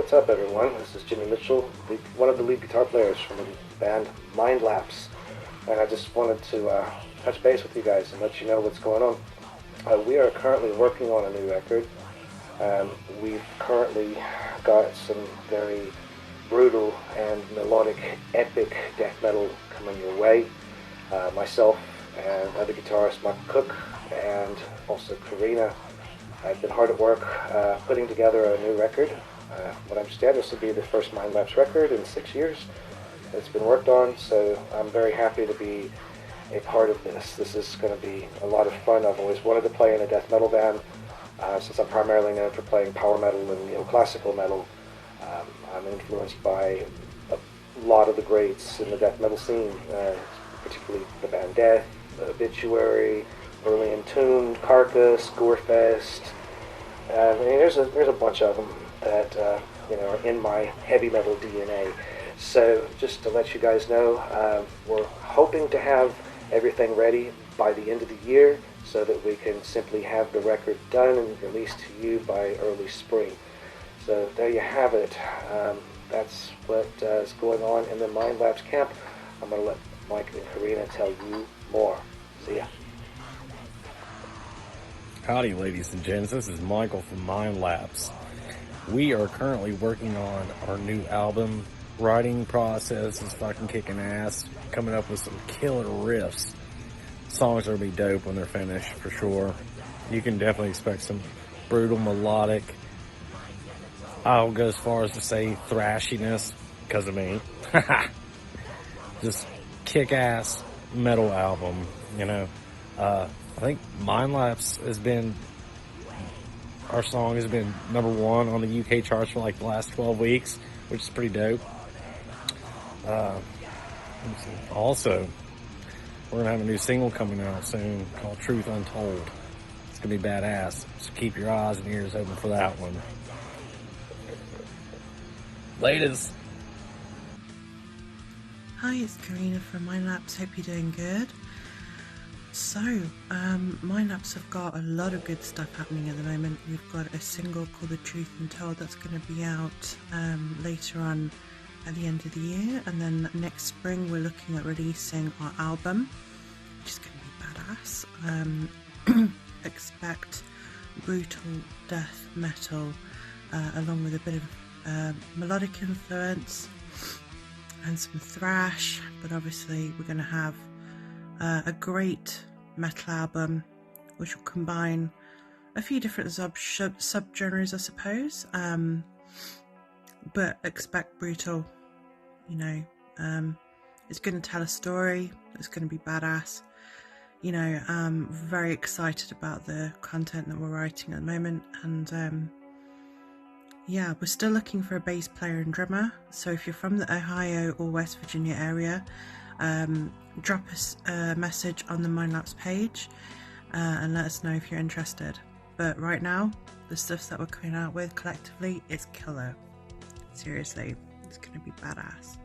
what's up everyone? This is Jimi Mitchell, one of the lead guitar players from the band Mindlapse. And I just wanted to touch base with you guys and let you know what's going on. We are currently working on a new record. We've currently got some very brutal and melodic, epic death metal coming your way. Myself and other guitarist Michael Cook and also Karina have been hard at work putting together a new record. What I understand, this will be the first Mindlapse record in 6 years that's been worked on, so I'm very happy to be a part of this. This is going to be a lot of fun. I've always wanted to play in a death metal band, since I'm primarily known for playing power metal and neoclassical metal. I'm influenced by a lot of the greats in the death metal scene, particularly the band Death, Obituary, Early Entombed, Carcass, Gorefest. I mean, there's a bunch of them that are in my heavy metal DNA. So just to let you guys know, we're hoping to have everything ready by the end of the year so that we can simply have the record done and released to you by early spring. So there you have it. That's what is going on in the Mindlapse camp. I'm going to let Mike and Karina tell you more. See ya. Howdy, ladies and gents. This is Michael from Mindlapse. We are currently working on our new album. Writing process is fucking kicking ass. Coming up with some killer riffs. Songs will be dope when they're finished, for sure. You can definitely expect some brutal, melodic, I'll go as far as to say thrashiness, because of me. Just kick-ass metal album, I think Mindlapse has been, our song has been #1 on the UK charts for like the last 12 weeks, which is pretty dope. Also, we're going to have a new single coming out soon called Truth Untold. It's going to be badass, so keep your eyes and ears open for that one. Latest. Hi, it's Karina from Mindlapse. Hope you're doing good. So, Mindlapse have got a lot of good stuff happening at the moment. We've got a single called The Truth Untold that's going to be out later on at the end of the year, and then next spring we're looking at releasing our album, which is going to be badass. Expect brutal death metal along with a bit of melodic influence and some thrash, but obviously we're going to have a great metal album which will combine a few different sub-genres, I suppose, but expect brutal. It's going to tell a story. It's going to be badass. I'm very excited about the content that we're writing at the moment, and yeah, we're still looking for a bass player and drummer. So if you're from the Ohio or West Virginia area, drop us a message on the Mindlapse page and let us know if you're interested. But right now, the stuff that we're coming out with collectively is killer. Seriously, it's going to be badass.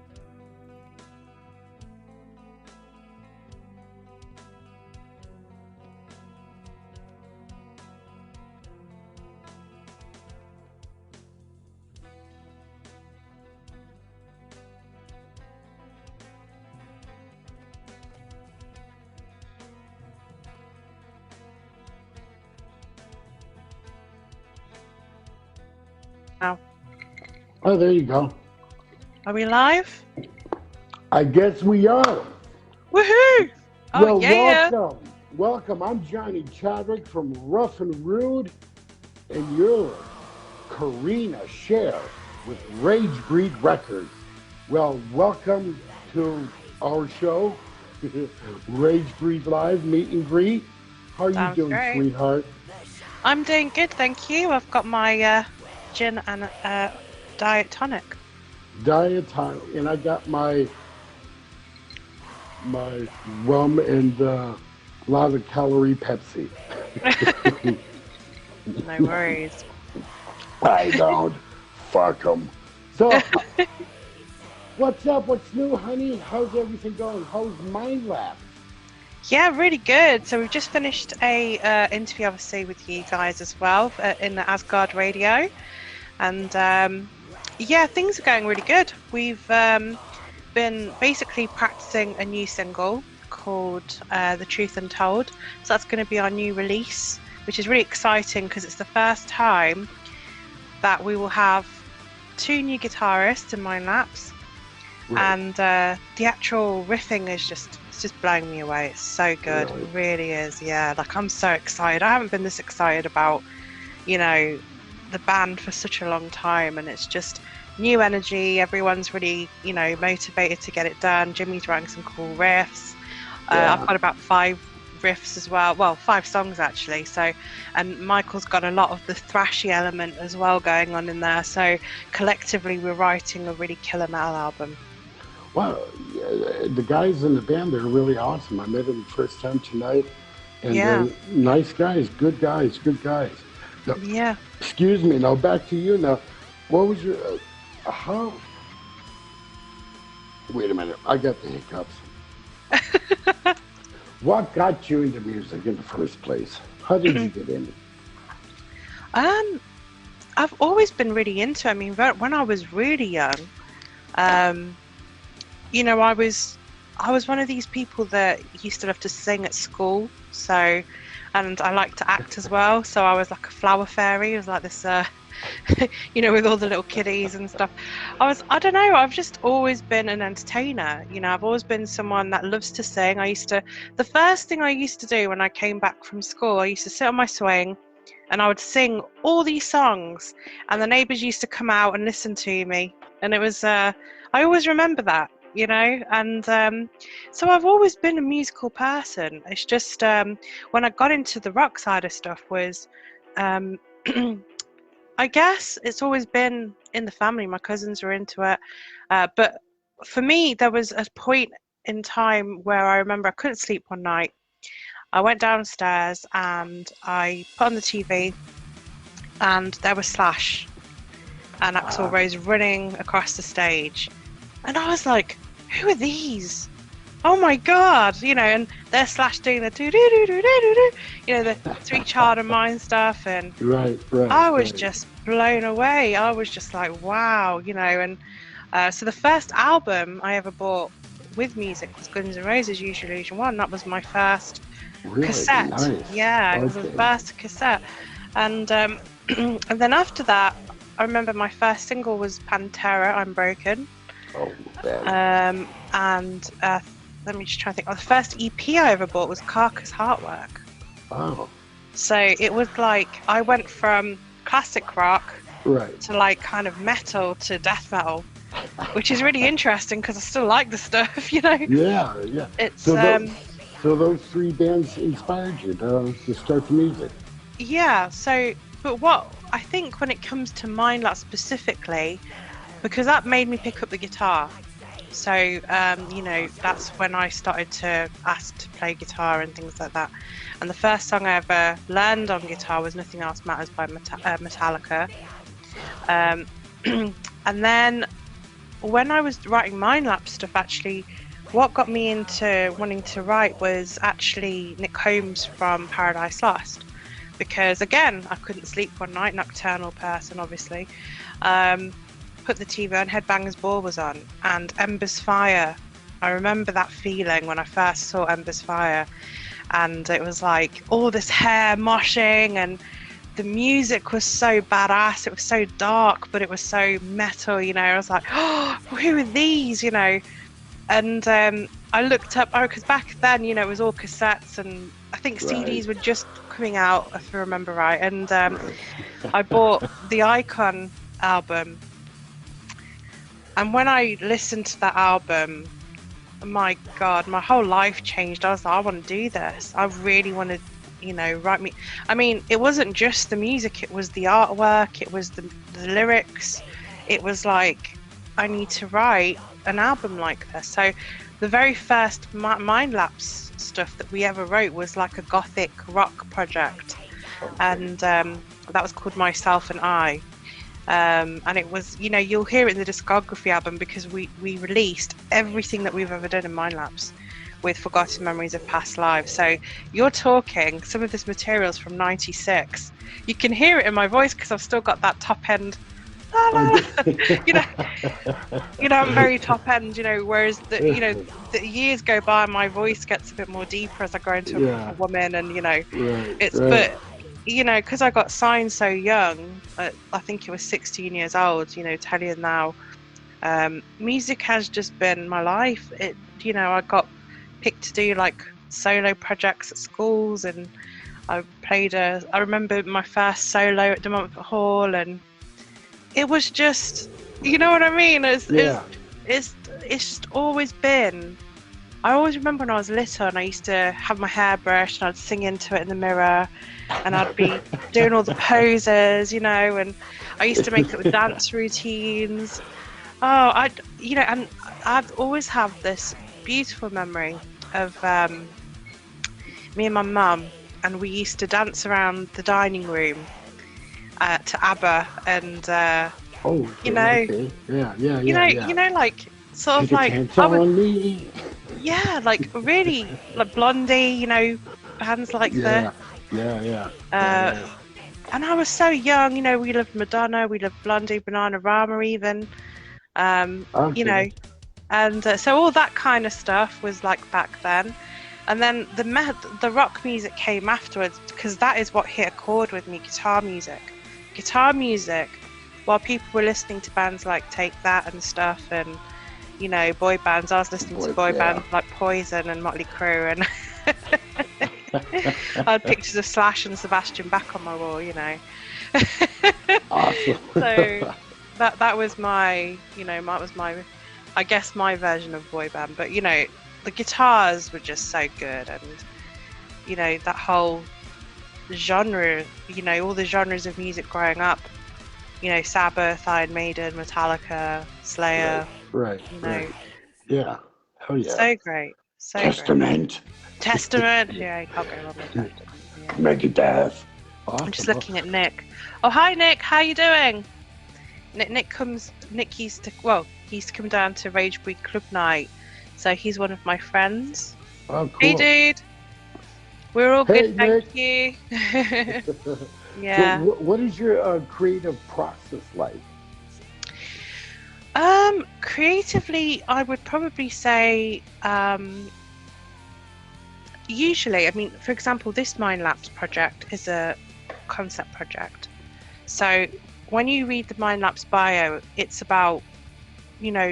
Oh, there you go. Are we live? I guess we are. Woohoo! Oh, well, yeah. Welcome. I'm Johnny Chadwick from Rough and Rude, and you're Karina Share with Ragebreed Records. Well, welcome to our show, Ragebreed Live Meet and Greet. How are you doing, great. Sweetheart? I'm doing good, thank you. I've got my gin and diet tonic. Diet tonic, and I got my rum and a lot of calorie Pepsi. No worries. I don't. Fuck them. So, what's up? What's new, honey? How's everything going? How's Mindlapse? Yeah, really good. So we've just finished a interview, obviously, with you guys as well in the Asgard Radio, and Yeah, things are going really good. We've been basically practicing a new single called The Truth Untold. So that's going to be our new release, which is really exciting because it's the first time that we will have 2 new guitarists in Mindlapse. Right. And the actual riffing is it's just blowing me away. It's so good. Really? It really is. Yeah, like I'm so excited. I haven't been this excited about, the band for such a long time, and it's just new energy. Everyone's really, motivated to get it done. Jimmy's writing some cool riffs. Yeah. I've got about 5 riffs as well. Well, 5 songs actually. So, and Michael's got a lot of the thrashy element as well going on in there. So collectively, we're writing a really killer metal album. Wow, the guys in the band, they're really awesome. I met them the first time tonight, and Yeah. they're nice guys, good guys. Now, Yeah. excuse me, now back to you now. What was your, how, wait a minute, I got the hiccups. What got you into music in the first place? How did you get in? I've always been really into it. I mean, when I was really young, I was one of these people that used to love to sing at school. So, and I like to act as well. So I was like a flower fairy. It was like this, with all the little kiddies and stuff. I don't know, I've just always been an entertainer. I've always been someone that loves to sing. The first thing I used to do when I came back from school, I used to sit on my swing and I would sing all these songs, and the neighbours used to come out and listen to me. And it was, I always remember that. And so I've always been a musical person. It's just when I got into the rock side of stuff was I guess it's always been in the family. My cousins were into it, but for me there was a point in time where I remember I couldn't sleep one night. I went downstairs and I put on the TV, and there was Slash and Axl Rose running across the stage. And I was like, who are these? Oh my God, and they're Slash doing the do-do-do-do-do-do, the 3 Chart and Mine stuff. And Right. I was just blown away. I was just like, wow, and so the first album I ever bought with music was Guns N' Roses' Use Your Illusion 1. That was my first cassette. Nice. Yeah, it was the first cassette. And and then after that, I remember my first single was Pantera, I'm Broken. Oh, bad. And let me just try to think. The first EP I ever bought was Carcass Heartwork. Wow. So it was like I went from classic rock to like kind of metal to death metal, which is really interesting because I still like the stuff, Yeah. It's so those 3 bands inspired you to start the music. Yeah. So, but what I think when it comes to Mindlapse specifically, because that made me pick up the guitar. So, that's when I started to ask to play guitar and things like that. And the first song I ever learned on guitar was Nothing Else Matters by Metallica. And then when I was writing Mindlapse stuff, actually, what got me into wanting to write was actually Nick Holmes from Paradise Lost. Because, again, I couldn't sleep one night, nocturnal person, obviously. Put the TV on, Headbangers Ball was on, and Ember's Fire. I remember that feeling when I first saw Ember's Fire, and it was like all this hair moshing, and the music was so badass. It was so dark, but it was so metal, I was like, oh, who are these, And I looked up, because back then, it was all cassettes, and I think CDs were just coming out, if I remember right. And I bought the Icon album. And when I listened to that album, my God, my whole life changed. I was like, I want to do this. I really want to, write me. I mean, it wasn't just the music, it was the artwork, it was the lyrics. It was like, I need to write an album like this. So the very first Mindlapse stuff that we ever wrote was like a gothic rock project. And that was called Myself and I. And it was, you'll hear it in the discography album because we released everything that we've ever done in Mindlapse with Forgotten Memories of Past Lives. So you're talking, some of this material's from 96. You can hear it in my voice because I've still got that top end la, la, la. you know, I'm very top end, whereas the years go by, my voice gets a bit more deeper as I grow into a woman, and but because I got signed so young, I think it was 16 years old, tell you now, music has just been my life. I got picked to do like solo projects at schools, and I remember my first solo at De Montfort Hall, and it was just, you know what I mean? It's just always been. I always remember when I was little and I used to have my hair brushed and I'd sing into it in the mirror, and I'd be doing all the poses, and I used to make it with dance routines. And I've always had this beautiful memory of me and my mum, and we used to dance around the dining room to ABBA, and okay. Yeah. Like sort of like on me. Yeah, like really like Blondie, bands like that. Yeah. And I was so young, we loved Madonna, we loved Blondie, Bananarama even, and so all that kind of stuff was like back then. And then the rock music came afterwards, because that is what hit a chord with me, guitar music. While people were listening to bands like Take That and stuff, and boy bands, I was listening to boy bands like Poison and Motley Crue, and I had pictures of Slash and Sebastian Bach on my wall, Awesome. So that was my, I guess my version of boy band. But the guitars were just so good, and that whole genre, all the genres of music growing up, Sabbath, Iron Maiden, Metallica, Slayer. Right. Yeah. Oh yeah. So great. Testament. Yeah, I can't go wrong with that. Yeah. Megadeth. Awesome. I'm just looking at Nick. Oh, hi Nick. How you doing? Nick used to come down to Ragebreed Club Night, so he's one of my friends. Oh, cool. Hey, dude. We're all good, Nick. thank you. Yeah. So what is your creative process like? Creatively, I would probably say, usually, for example, this Mindlapse project is a concept project. So when you read the Mindlapse bio, it's about,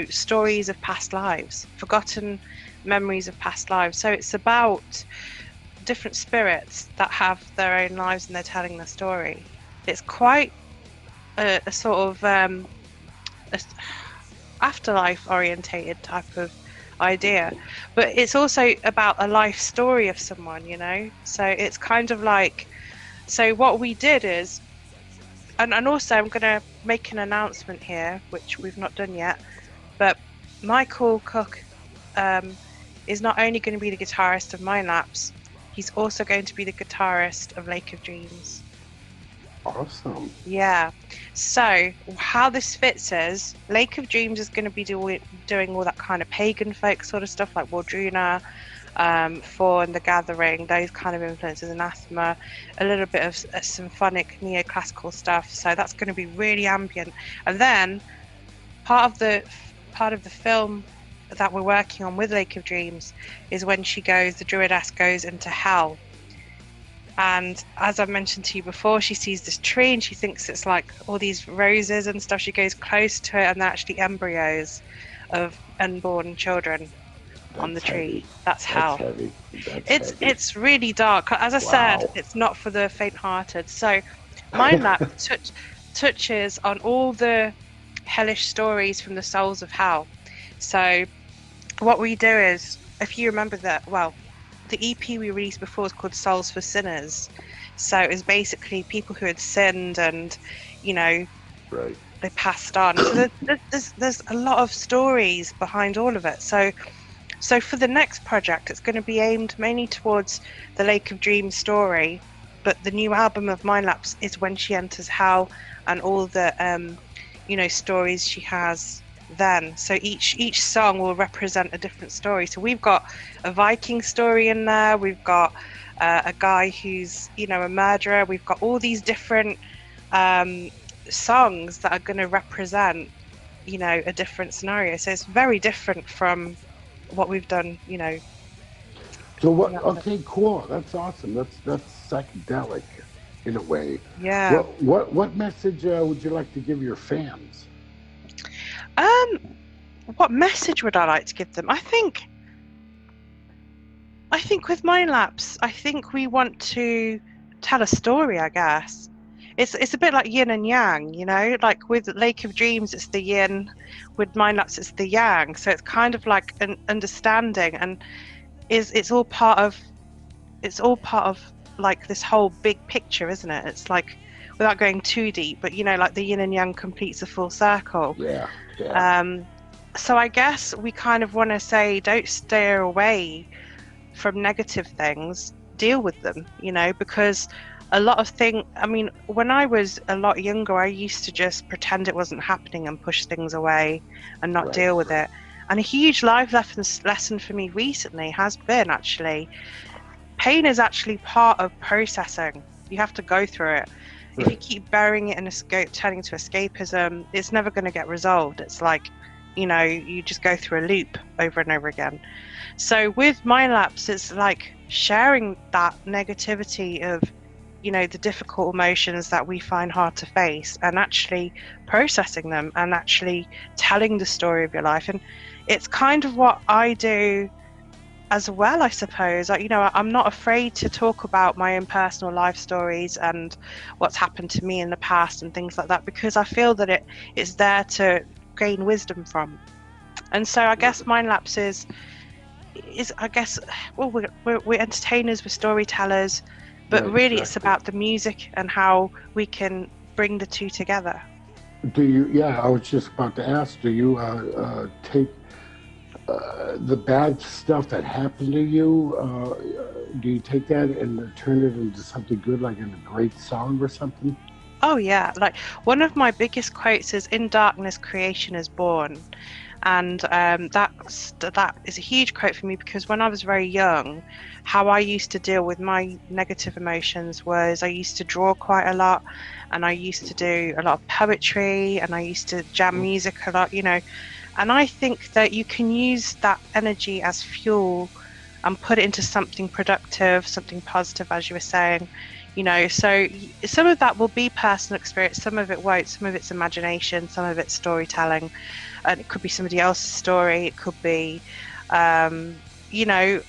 stories of past lives, forgotten memories of past lives. So it's about different spirits that have their own lives and they're telling their story. It's quite a sort of afterlife orientated type of idea, but it's also about a life story of someone, so it's kind of like, so what we did is, and also I'm going to make an announcement here, which we've not done yet, but Michael Cook is not only going to be the guitarist of Mindlapse, he's also going to be the guitarist of Lake of Dreams. Awesome. Yeah. So how this fits is, Lake of Dreams is going to be doing all that kind of pagan folk sort of stuff, like Wardruna, Fawn, The Gathering, those kind of influences, Anathema, a little bit of symphonic neoclassical stuff. So that's going to be really ambient. And then part of the film that we're working on with Lake of Dreams is when the druidess goes into hell. And as I mentioned to you before, she sees this tree and she thinks it's like all these roses and stuff. She goes close to it, and they're actually embryos of unborn children on the tree. That's hell. Heavy. It's really dark. As I said, it's not for the faint-hearted. So Mindlapse touches on all the hellish stories from the souls of hell. So what we do is, if you remember that, the EP we released before was called Souls for Sinners. So it was basically people who had sinned and, right, they passed on. So there's a lot of stories behind all of it. So for the next project, it's going to be aimed mainly towards the Lake of Dreams story, but the new album of Mindlapse is when she enters hell and all the, stories she has then. So each song will represent a different story. So we've got a Viking story in there, we've got a guy who's a murderer, we've got all these different songs that are going to represent, you know, a different scenario. So it's very different from what we've done, you know. So what? Okay, cool. That's awesome. That's psychedelic, in a way. Yeah. What message would you like to give your fans? What message would I like to give them? I think with Mindlapse, I think we want to tell a story, I guess. It's a bit like yin and yang, you know, like with Lake of Dreams it's the yin, with Mindlapse it's the yang. So it's kind of like an understanding, and it's all part of like this whole big picture, isn't it? It's like, without going too deep, but you know, like the yin and yang completes a full circle. Yeah. So I guess we kind of want to say, don't steer away from negative things, deal with them, you know, because a lot of I mean, when I was a lot younger, I used to just pretend it wasn't happening and push things away and not deal with it. And a huge life lesson for me recently has been, actually, pain is actually part of processing. You have to go through it. If you keep burying it and turning to escapism, it's never going to get resolved. It's like, you know, you just go through a loop over and over again. So with Mindlapse, it's like sharing that negativity of, you know, the difficult emotions that we find hard to face, and actually processing them and actually telling the story of your life. And it's kind of what I do as well, I suppose. Like, you know, I'm not afraid to talk about my own personal life stories and what's happened to me in the past and things like that, because I feel that it's there to gain wisdom from. And so I guess Mindlapse is I guess, well, we're entertainers, we're storytellers, but really it's about the music and how we can bring the two together. Do you? Yeah, I was just about to ask. Do you take the bad stuff that happened to you? Do you take that and turn it into something good, like in a great song or something? Oh yeah, like one of my biggest quotes is, "In darkness, creation is born." And that is a huge quote for me, because when I was very young, how I used to deal with my negative emotions was I used to draw quite a lot, and I used to do a lot of poetry, and I used to jam music a lot, you know. And I think that you can use that energy as fuel and put it into something productive, something positive, as you were saying, you know. So some of that will be personal experience, some of it won't, some of it's imagination, some of it's storytelling. And it could be somebody else's story, it could be, you know,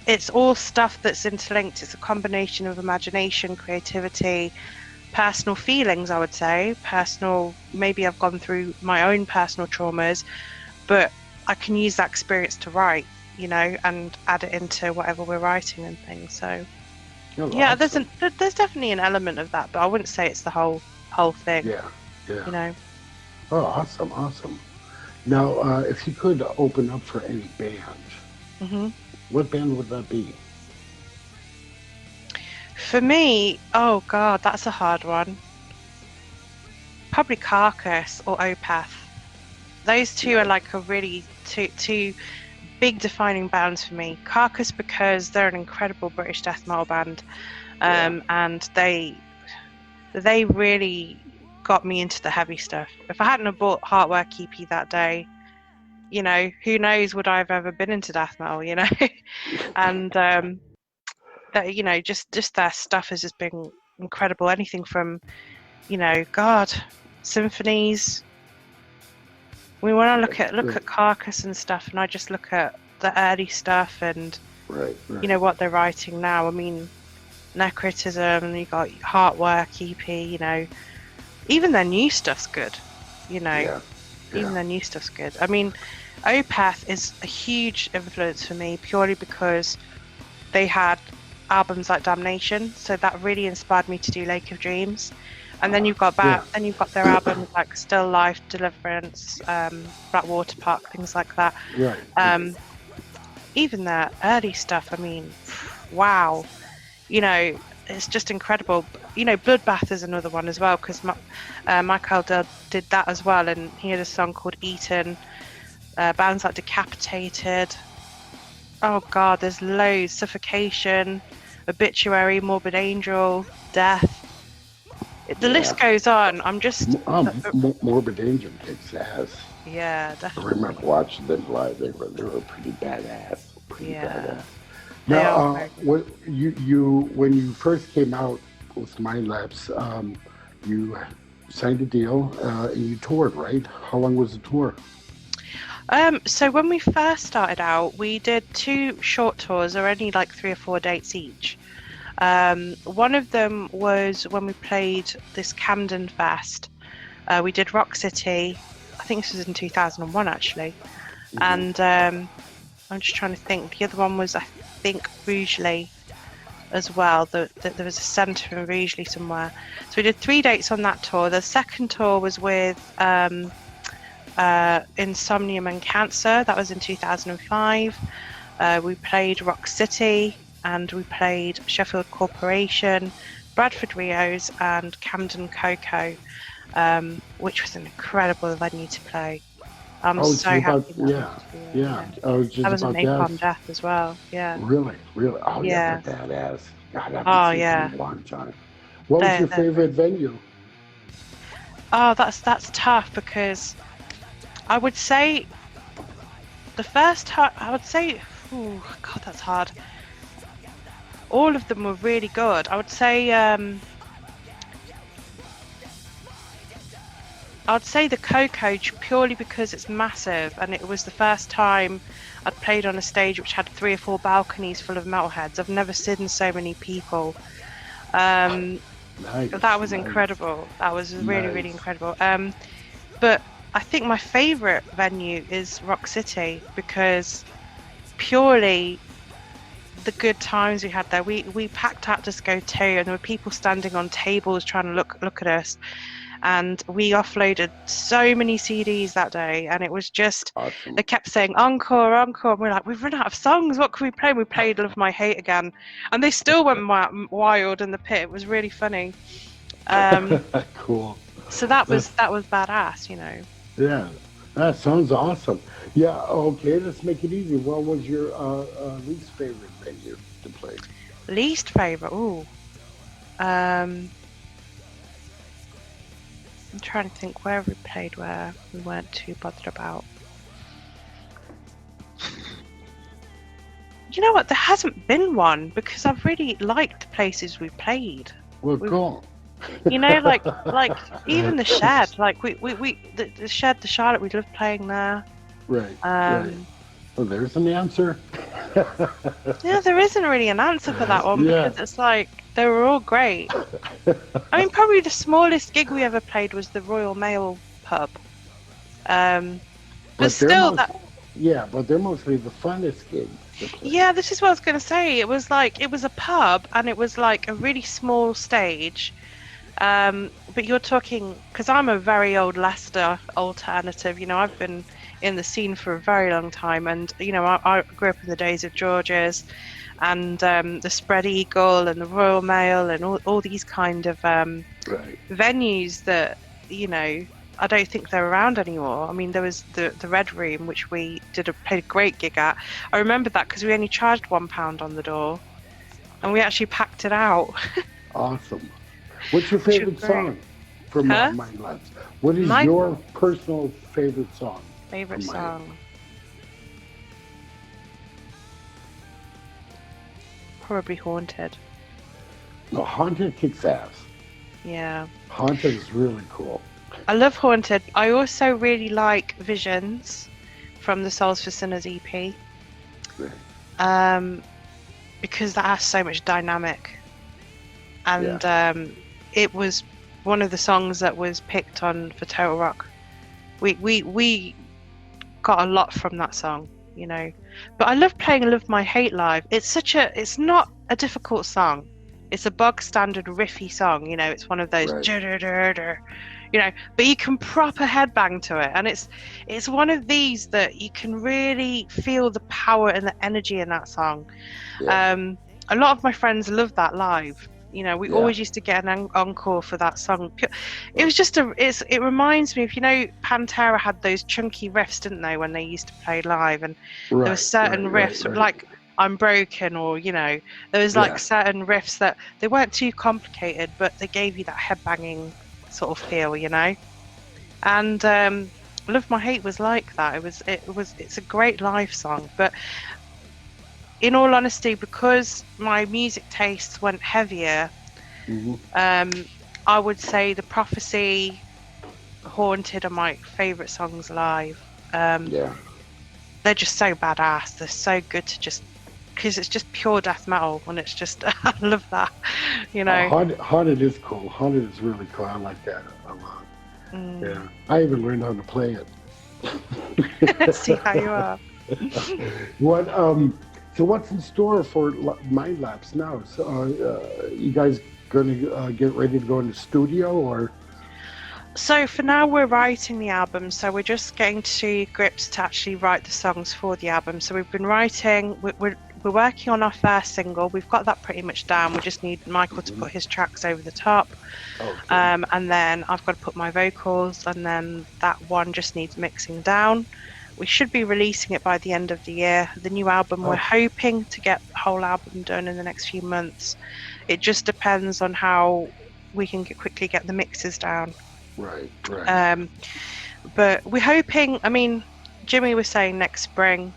it's all stuff that's interlinked. It's a combination of imagination, creativity, personal feelings, I would say. Personal, maybe I've gone through my own personal traumas, but I can use that experience to write, you know, and add it into whatever we're writing and things. So, yeah, awesome. there's definitely an element of that, but I wouldn't say it's the whole thing. Yeah. You know. Oh, awesome. Now, if you could open up for any band, what band would that be? For me, oh God, that's a hard one. Probably Carcass or Opeth. Those two are like a really two big defining bands for me. Carcass because they're an incredible British death metal band, and they really got me into the heavy stuff. If I hadn't have bought Heartwork EP that day, you know, who knows would I have ever been into death metal, you know. And that, you know, just their stuff has just been incredible. Anything from, you know, God, symphonies. We want to look at Carcass and stuff, and I just look at the early stuff and you know what they're writing now. I mean, Necrotism, you got Heartwork EP, you know. Even their new stuff's good, you know. Even their new stuff's good. I mean, Opeth is a huge influence for me, purely because they had albums like Damnation, so that really inspired me to do Lake of Dreams. And then you've got then you've got their albums like Still Life, Deliverance, Blackwater Park, things like that. Even their early stuff, I mean, wow, you know, it's just incredible. You know, Bloodbath is another one as well, because Michael did that as well, and he had a song called Eaten. Bands like Decapitated. Oh God, there's loads. Suffocation, Obituary, Morbid Angel, Death. The list goes on. I'm just Morbid Angel kicks ass. Yeah, I definitely. remember watching them live. They were pretty badass. Badass. They Now, are. when you first came out with Mindlapse, you signed a deal and you toured, right? How long was the tour? So when we first started out, we did 2 short tours. There were only like 3 or 4 dates each. One of them was when we played this Camden Fest. We did Rock City. I think this was in 2001 actually. And I'm just trying to think. The other one was, I think, Rugeley as well. There was a centre in Rugeley somewhere. So we did 3 dates on that tour. The second tour was with Insomnium and Cancer. That was in 2005. We played Rock City and we played Sheffield Corporation, Bradford Rios and Camden Coco, which was an incredible venue to play. I'm so happy. I was just that was about an Napalm Death as well. Yeah. Really? Oh yeah, they're badass. God, I've been seeing them a long time. What was your favorite venue? Oh, that's tough because I would say the first time. I would say, oh God, that's hard. All of them were really good. I would say the Coco, purely because it's massive and it was the first time I'd played on a stage which had 3 or 4 balconies full of metalheads. I've never seen so many people. That was incredible. That was really, really incredible. But I think my favourite venue is Rock City because purely the good times we had there. We packed out Disco 2 and there were people standing on tables trying to look at us. And we offloaded so many CDs that day, and it was just awesome. They kept saying encore, encore, and we're like, we've run out of songs. What can we play? And we played "Love My Hate" again, and they still went wild in the pit. It was really funny. Cool. So that was badass, you know. Yeah, that sounds awesome. Yeah. Okay, let's make it easy. What was your least favorite venue to play? Least favorite? Ooh. I'm trying to think where we played where we weren't too bothered about. You know what? There hasn't been one because I've really liked the places we've played. Well, cool. You know, like even the Shed. Like the Shed, the Charlotte. We loved playing there. Right. Right. Well, there's an answer. Yeah, there isn't really an answer for that one because it's like they were all great. I mean, probably the smallest gig we ever played was the Royal Mail pub. But still, but they're mostly the funnest gigs. Yeah, this is what I was going to say. It was a pub and it was like a really small stage. But you're talking, because I'm a very old Leicester alternative. You know, I've been in the scene for a very long time, and you know, I grew up in the days of George's and the Spread Eagle and the Royal Mail and all these kind of venues that, you know, I don't think they're around anymore. I mean, there was the Red Room, which we played a great gig at. I remember that because we only charged £1 on the door, and we actually packed it out. Awesome. What's your favorite song from Mindlapse? What is your personal favorite song? Favorite song? Probably Haunted. No, Haunted kicks ass. Yeah. Haunted is really cool. I love Haunted. I also really like Visions from the Souls for Sinners EP. Right. Because that has so much dynamic. And it was one of the songs that was picked on for Total Rock. We got a lot from that song, you know. But I love playing Love My Hate live. It's not a difficult song. It's a bog standard riffy song, you know. It's one of those you know, but you can proper headbang to it, and it's one of these that you can really feel the power and the energy in that song. A lot of my friends love that live. You know, we always used to get an encore for that song. It was just it reminds me of, you know, Pantera had those chunky riffs, didn't they, when they used to play live, and there were certain riffs like I'm broken, or there was like certain riffs that they weren't too complicated, but they gave you that headbanging sort of feel, and Love My Hate was like that. It's a great live song, but in all honesty, because my music tastes went heavier, I would say The Prophecy, Haunted are my favourite songs live. They're just so badass. They're so good to just, because it's just pure death metal, and it's just I love that, Haunted is cool. Haunted is really cool. I like that a lot. Yeah, I even learned how to play it. See how you are. So what's in store for Mindlapse now? So, you guys going to get ready to go in the studio, or? So for now, we're writing the album. So we're just getting to grips to actually write the songs for the album. So we've been writing. We're working on our first single. We've got that pretty much down. We just need Michael to put his tracks over the top, and then I've got to put my vocals, and then that one just needs mixing down. We should be releasing it by the end of the year. The new album, we're hoping to get the whole album done in the next few months. It just depends on how we can quickly get the mixes down. Right. But we're hoping, Jimmy was saying next spring,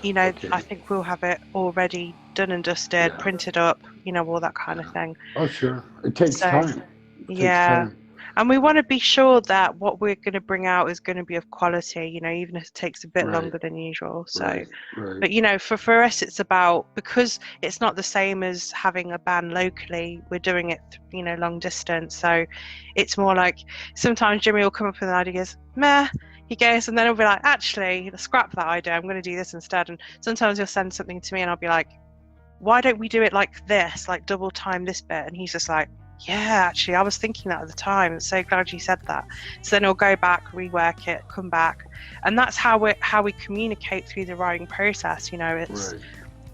I think we'll have it already done and dusted, printed up, all that kind of thing. Oh, sure. It takes time. And we want to be sure that what we're going to bring out is going to be of quality, even if it takes a bit longer than usual. So, but for us, it's about, because it's not the same as having a band locally. We're doing it, long distance. So it's more like sometimes Jimmy will come up with an idea, he goes, meh. He goes, and then he'll be like, actually, scrap that idea. I'm going to do this instead. And sometimes he'll send something to me, and I'll be like, why don't we do it like this, like double time this bit? And he's just like, yeah, actually, I was thinking that at the time. I'm so glad you said that. So then he'll go back, rework it, come back, and that's how we communicate through the writing process.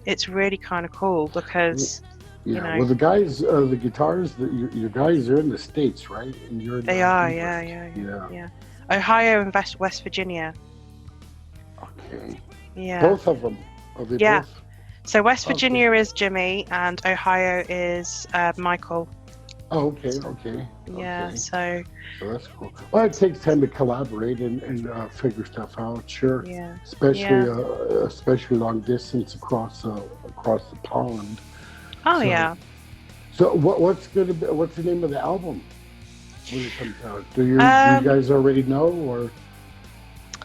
It's really kind of cool because Well, the guys, the guitars, your guys are in the States, right? And you're they are, yeah. Ohio and West Virginia. Okay. Yeah. Both of them. Are they both? So West Virginia is Jimmy, and Ohio is Michael. Oh, okay. Yeah, so that's cool. Well, it takes time to collaborate and figure stuff out, sure. Yeah. Especially long distance across the pond. Oh, yeah. So what's the name of the album when it comes out? Do you guys already know, or?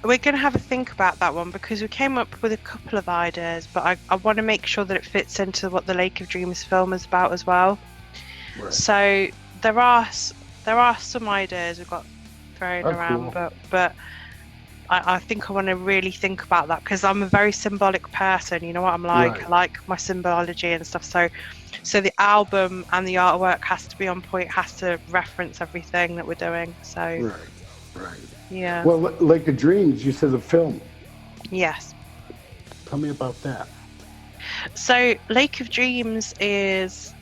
We're going to have a think about that one, because we came up with a couple of ideas, but I want to make sure that it fits into what the Lake of Dreams film is about as well. Right. So there are some ideas we've got thrown around, cool. but I think I want to really think about that, because I'm a very symbolic person. You know what I'm like? Right. I like my symbology and stuff. So the album and the artwork has to be on point, has to reference everything that we're doing. So right. Yeah. Well, Lake of Dreams, you said the film. Yes. Tell me about that. So Lake of Dreams is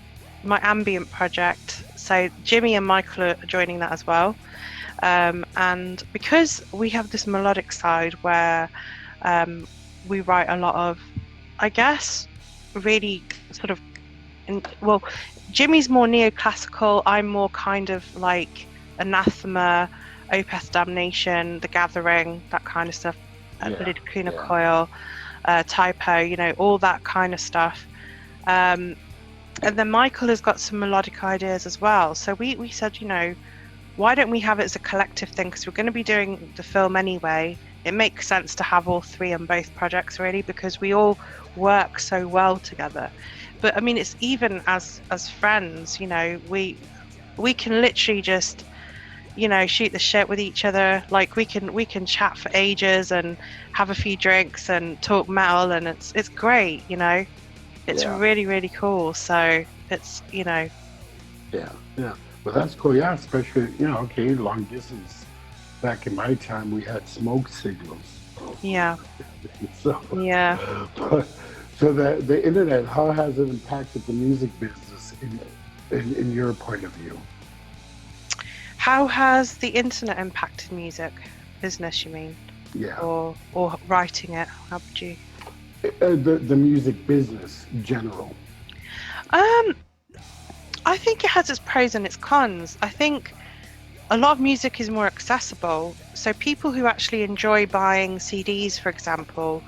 my ambient project. So Jimmy and Michael are joining that as well. And because we have this melodic side where we write a lot of, I guess, really sort of, Jimmy's more neoclassical, I'm more kind of like Anathema, Opeth Damnation, The Gathering, that kind of stuff, Lacuna Coil, Typo, all that kind of stuff. And then Michael has got some melodic ideas as well. So we said, why don't we have it as a collective thing? Because we're going to be doing the film anyway. It makes sense to have all three on both projects, really, because we all work so well together. But I mean, it's even as friends, we can literally just, shoot the shit with each other. Like we can chat for ages and have a few drinks and talk metal, and it's great, It's really, really cool. So it's, Yeah. Well, that's cool. Yeah, especially, long distance. Back in my time, we had smoke signals. Yeah. So the internet, how has it impacted the music business in your point of view? How has the internet impacted music business, you mean? Yeah. Or writing it? How would you? the music business in general? I think it has its pros and its cons. I think a lot of music is more accessible. So people who actually enjoy buying CDs, for example,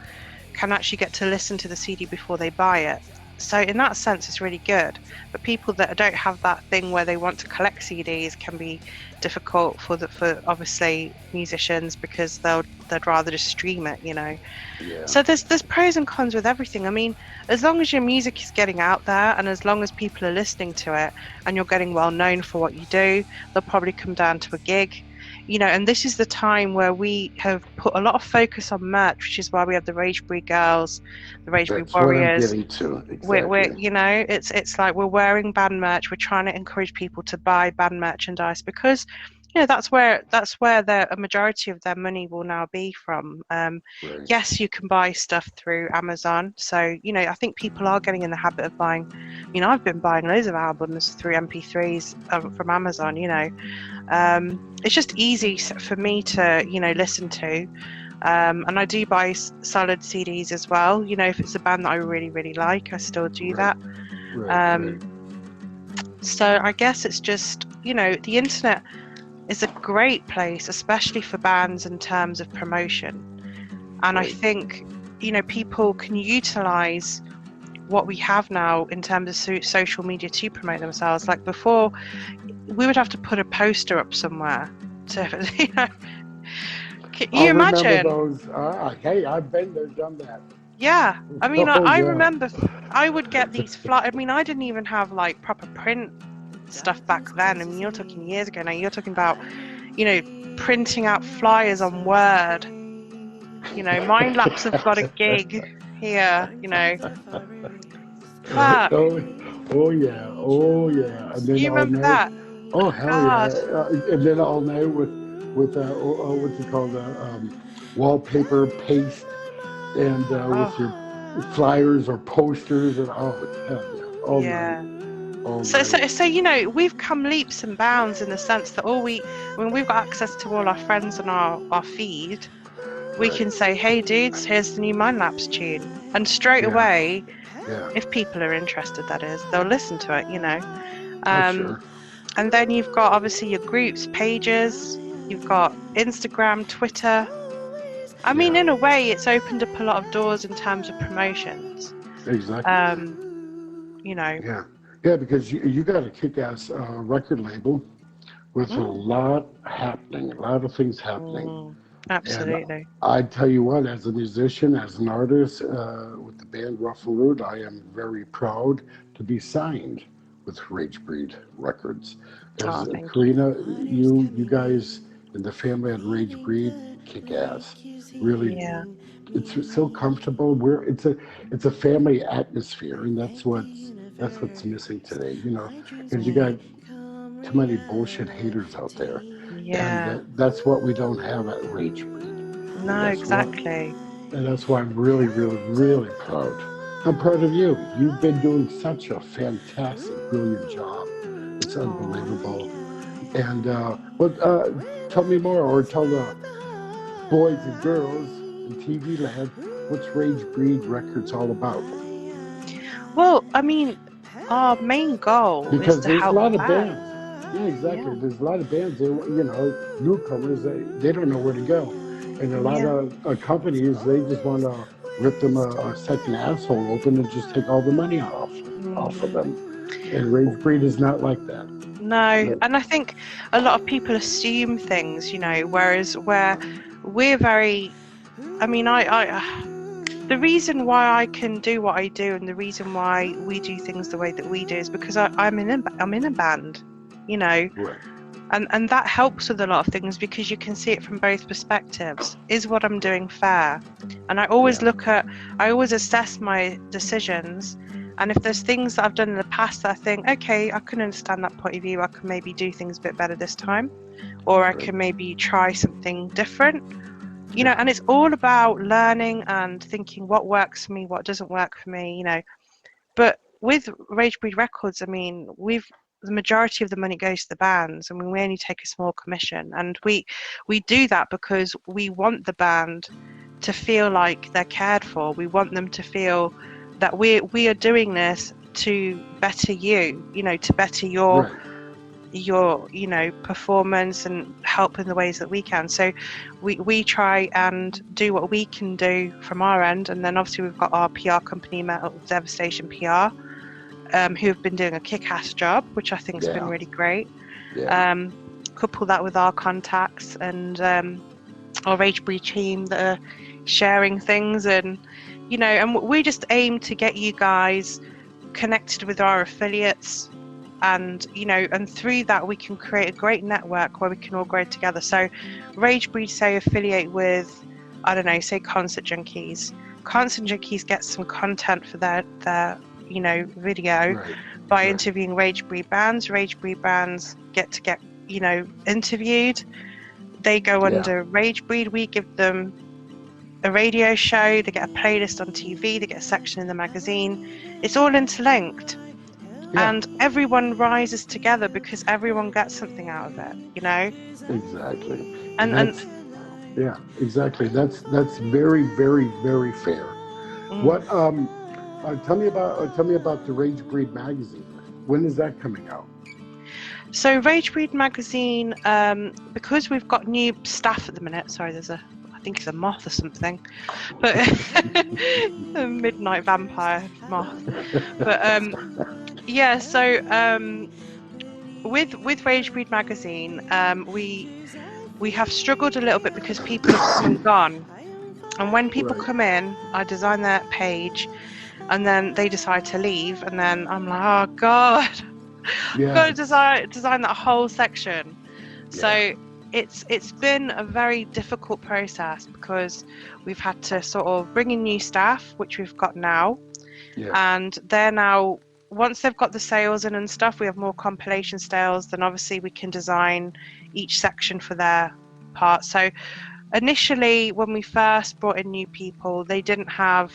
can actually get to listen to the CD before they buy it. So in that sense, it's really good. But people that don't have that thing where they want to collect CDs can be difficult for obviously musicians, because they'd rather just stream it, you know. Yeah. So there's pros and cons with everything. I mean, as long as your music is getting out there and as long as people are listening to it and you're getting well known for what you do, they'll probably come down to a gig. You know, and this is the time where we have put a lot of focus on merch, which is why we have the Ragebreed girls, the Ragebreed That's Warriors. what I'm getting to. Exactly. We're you know, it's like we're wearing band merch. We're trying to encourage people to buy band merchandise because, you know, that's where a majority of their money will now be from. Right. Yes, you can buy stuff through Amazon. So, you know, I think people are getting in the habit of buying. You know, I've been buying loads of albums through MP3s from Amazon. You know, it's just easy for me to, you know, listen to. And I do buy solid CDs as well. You know, if it's a band that I really, really like, I still do that. Right. So I guess it's just, you know, the internet is a great place, especially for bands in terms of promotion. And I think, you know, people can utilize what we have now in terms of social media to promote themselves. Like before, we would have to put a poster up somewhere to, you know. Can you imagine? Remember those? Hey, I've been there, done that. Yeah, I mean, Oh, I yeah. remember I would get these I mean, I didn't even have like proper print stuff back then. I mean, you're talking years ago now. You're talking about, you know, printing out flyers on Word. You know, Mindlapse have got a gig here. You know, fuck. Oh yeah. And then You all remember night. that? Oh hell God. yeah! And then all night with what's it called? Wallpaper paste, and with your flyers or posters, and hell yeah, all night. So you know, we've come leaps and bounds in the sense that we've got access to all our friends on our feed. We can say, hey dudes, here's the new Mindlapse tune, and straight away, if people are interested, that is, they'll listen to it, you know. Sure. And then you've got obviously your groups, pages, you've got Instagram, Twitter. I mean, in a way, it's opened up a lot of doors in terms of promotions. Exactly. You know. Yeah, because you got a kick-ass record label with a lot happening, a lot of things happening. Absolutely. And I tell you what, as a musician, as an artist with the band Rough and Rude, I am very proud to be signed with Ragebreed Records. Because Karina, you guys in the family at Ragebreed kick ass. Really, it's so comfortable. It's a family atmosphere, and that's what's missing today. You know, because you got too many bullshit haters out there. Yeah. And that's what we don't have at Ragebreed. No, exactly. And that's why I'm really, really, really proud. I'm proud of you. You've been doing such a fantastic, brilliant job. It's unbelievable. And tell me more, or tell the boys and girls in TV land, what's Ragebreed Records all about? Well, I mean, our main goal because is to there's help a lot of bands. Yeah, exactly. There's a lot of bands. You know, newcomers. They don't know where to go, and a lot of companies they just want to rip them a second asshole open and just take all the money off of them. And Ragebreed is not like that. No, and I think a lot of people assume things, you know, whereas where we're very, I mean, the reason why I can do what I do and the reason why we do things the way that we do is because I'm in a band, you know, and that helps with a lot of things because you can see it from both perspectives. Is what I'm doing fair? And I always I always assess my decisions. And if there's things that I've done in the past that I think, okay, I can understand that point of view, I can maybe do things a bit better this time, or I can maybe try something different, you know, and it's all about learning and thinking what works for me, what doesn't work for me, you know. But with Ragebreed Records, I mean, the majority of the money goes to the bands. I mean, we only take a small commission, and we do that because we want the band to feel like they're cared for. We want them to feel that we are doing this to better you, to better your performance and help in the ways that we can. So we try and do what we can do from our end, and then obviously we've got our PR company, Metal Devastation PR, who have been doing a kick-ass job, which I think has been really great. Couple that with our contacts and our Ragebreed team that are sharing things, and and we just aim to get you guys connected with our affiliates, and and through that we can create a great network where we can all grow together. So Ragebreed, say, affiliate with, I don't know, say Concert Junkies. Concert Junkies get some content for their video by interviewing Ragebreed bands. Ragebreed bands get interviewed. They go under Ragebreed. We give them a radio show. They get a playlist on TV. They get a section in the magazine. It's all interlinked. And everyone rises together because everyone gets something out of it, Exactly. Exactly. That's very, very, very fair. What tell me about the Ragebreed magazine. When is that coming out? So Ragebreed magazine, because we've got new staff at the minute. Sorry, I think it's a moth or something, but a midnight vampire moth. But so with Ragebreed magazine, we have struggled a little bit because people have come and gone, and when people come in, I design their page, and then they decide to leave, and then I'm like, oh god, I've got to design that whole section. So it's been a very difficult process because we've had to sort of bring in new staff, which we've got now, and they're now, once they've got the sales in and stuff, we have more compilation sales, then obviously we can design each section for their part. So initially, when we first brought in new people, they didn't have,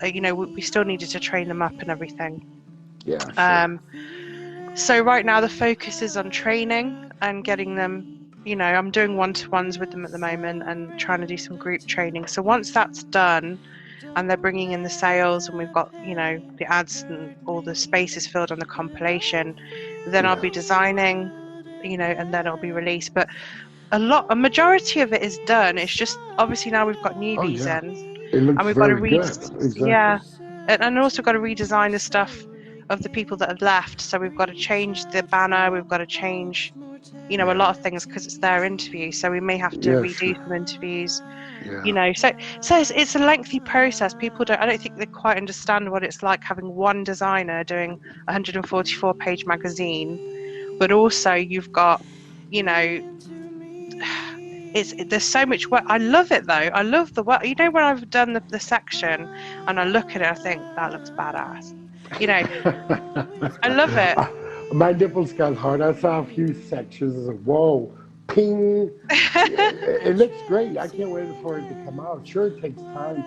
we still needed to train them up and everything. So right now the focus is on training and getting them, I'm doing one-to-ones with them at the moment and trying to do some group training. So once that's done, and they're bringing in the sales, and we've got the ads and all the spaces filled on the compilation, then I'll be designing, and then it'll be released. But a majority of it is done. It's just obviously now we've got newbies in, it looks and we've got to exactly. and also got to redesign the stuff of the people that have left. So we've got to change the banner, we've got to change a lot of things because it's their interview, so we may have to redo some interviews. So it's a lengthy process. I don't think they quite understand what it's like having one designer doing a 144-page magazine, but also you've got there's so much work. I love it though. I love the work. When I've done the section and I look at it, I think that looks badass. I love it. My nipples got hard. I saw a few sections. Whoa, ping. It looks great. I can't wait for it to come out. Sure, it takes time.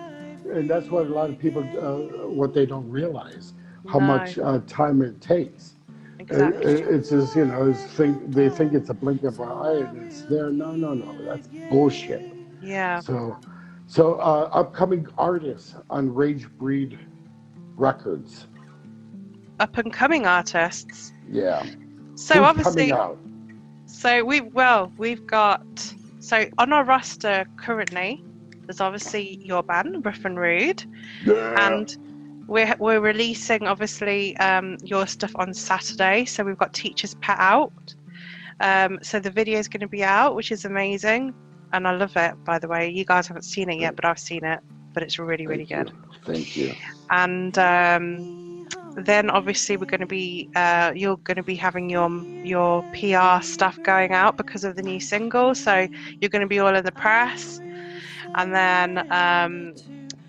And that's what a lot of people, what they don't realize, how much time it takes. Exactly. It's just, they think it's a blink of an eye and it's there. No. That's bullshit. Yeah. So upcoming artists on Ragebreed Records. Up and coming artists. Yeah. So who's obviously, coming out? So we've got, so on our roster currently, there's obviously your band, Rough and Rude, and we're releasing obviously your stuff on Saturday. So we've got Teacher's Pet out. So the video is going to be out, which is amazing, and I love it. By the way, you guys haven't seen it yet, but I've seen it. But it's really, really good. Thank you. And then obviously we're going to be you're going to be having your PR stuff going out because of the new single, so you're going to be all in the press. And then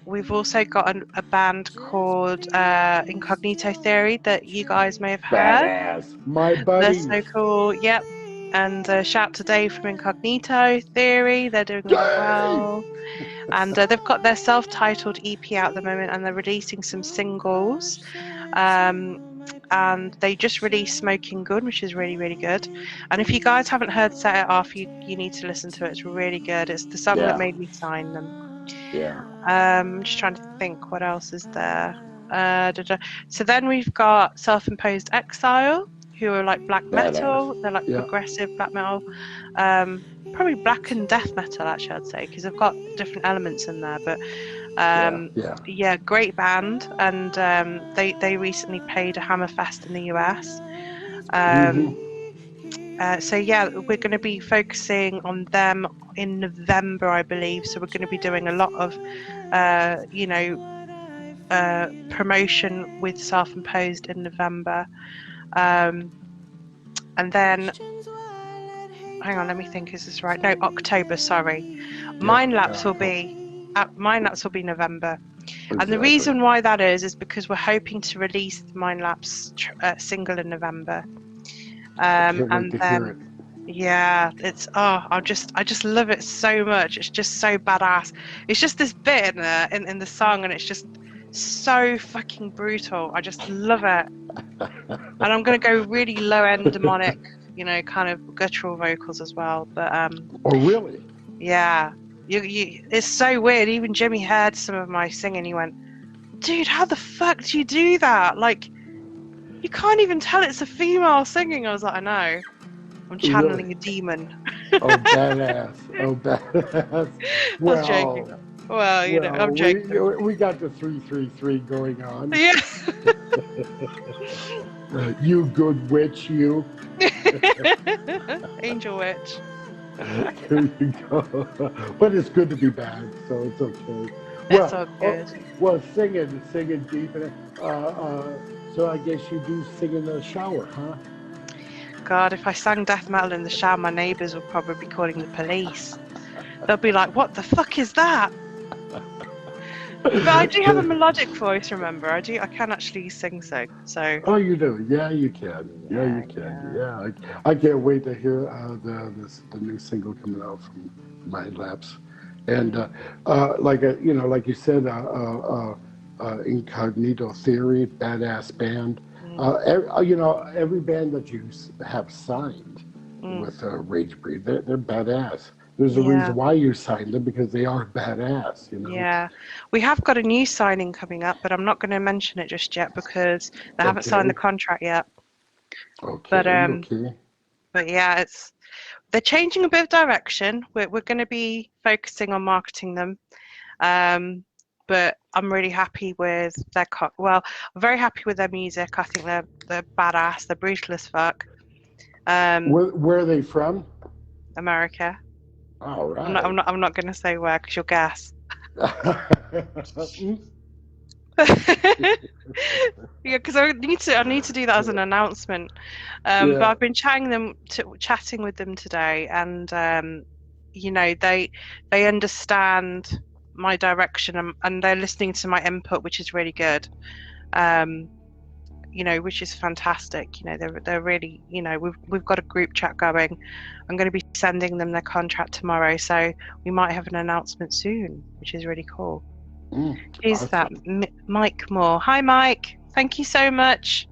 we've also got a band called Incognito Theory that you guys may have heard. Badass. My buddies. They're so cool. Yep. And shout to Dave from Incognito Theory. They're doing really well. And they've got their self-titled EP out at the moment, and they're releasing some singles. And they just released Smoking Gun, which is really, really good. And if you guys haven't heard Set It Off, you need to listen to it. It's really good. It's the song that made me sign them. Yeah. I'm just trying to think what else is there. So then we've got self-imposed Exile, who are like black metal. They're like progressive black metal. Probably black and death metal, actually, I'd say, because they've got different elements in there. But yeah, great band, and they recently played a Hammerfest in the US. So yeah, we're going to be focusing on them in November, I believe. So we're going to be doing a lot of, promotion with Self-Imposed in November, and then hang on, let me think. Is this right? No, October. Sorry, Mindlapse will be November. Exactly. And the reason why that is because we're hoping to release the Mindlapse single in November. And then it's I just love it so much. It's just so badass. It's just this bit in the song, and it's just so fucking brutal. I just love it. And I'm gonna go really low end demonic, kind of guttural vocals as well. But oh really? Yeah. It's so weird. Even Jimmy heard some of my singing. He went, "Dude, how the fuck do you do that? Like, you can't even tell it's a female singing." I was like, "I know. I'm channeling a demon." Oh, badass. Oh, badass. Well, I was joking. Well, I'm joking. We got the 333 going on. Yeah. You good witch, you. Angel witch. There you go. But it's good to be back, so it's okay. It's all good. Well, singing deep in it. So I guess you do sing in the shower, huh? God, if I sang death metal in the shower, my neighbours would probably be calling the police. They'll be like, "What the fuck is that?" But I do have a melodic voice, remember? I can actually sing so. Oh, you do? Yeah, you can. Yeah, you can. Yeah, I can't wait to hear the new single coming out from Mindlapse, and like you said, Incognito Theory, badass band. Every band that you have signed with Ragebreed, they're badass. There's a reason why you signed them, because they are badass, Yeah, we have got a new signing coming up, but I'm not going to mention it just yet because they haven't signed the contract yet. Okay. But yeah, they're changing a bit of direction. We're going to be focusing on marketing them. But I'm really happy with I'm very happy with their music. I think they're badass. They're brutal as fuck. Where are they from? America. All right. I'm not going to say where because you'll guess. Yeah, because I need to do that as an announcement. But I've been chatting with them today, and they understand my direction, and they're listening to my input, which is really good. Which is fantastic. They're really, we've got a group chat going. I'm going to be sending them their contract tomorrow, so we might have an announcement soon, which is really cool. Is that Mike Moore? Hi, Mike. Thank you so much.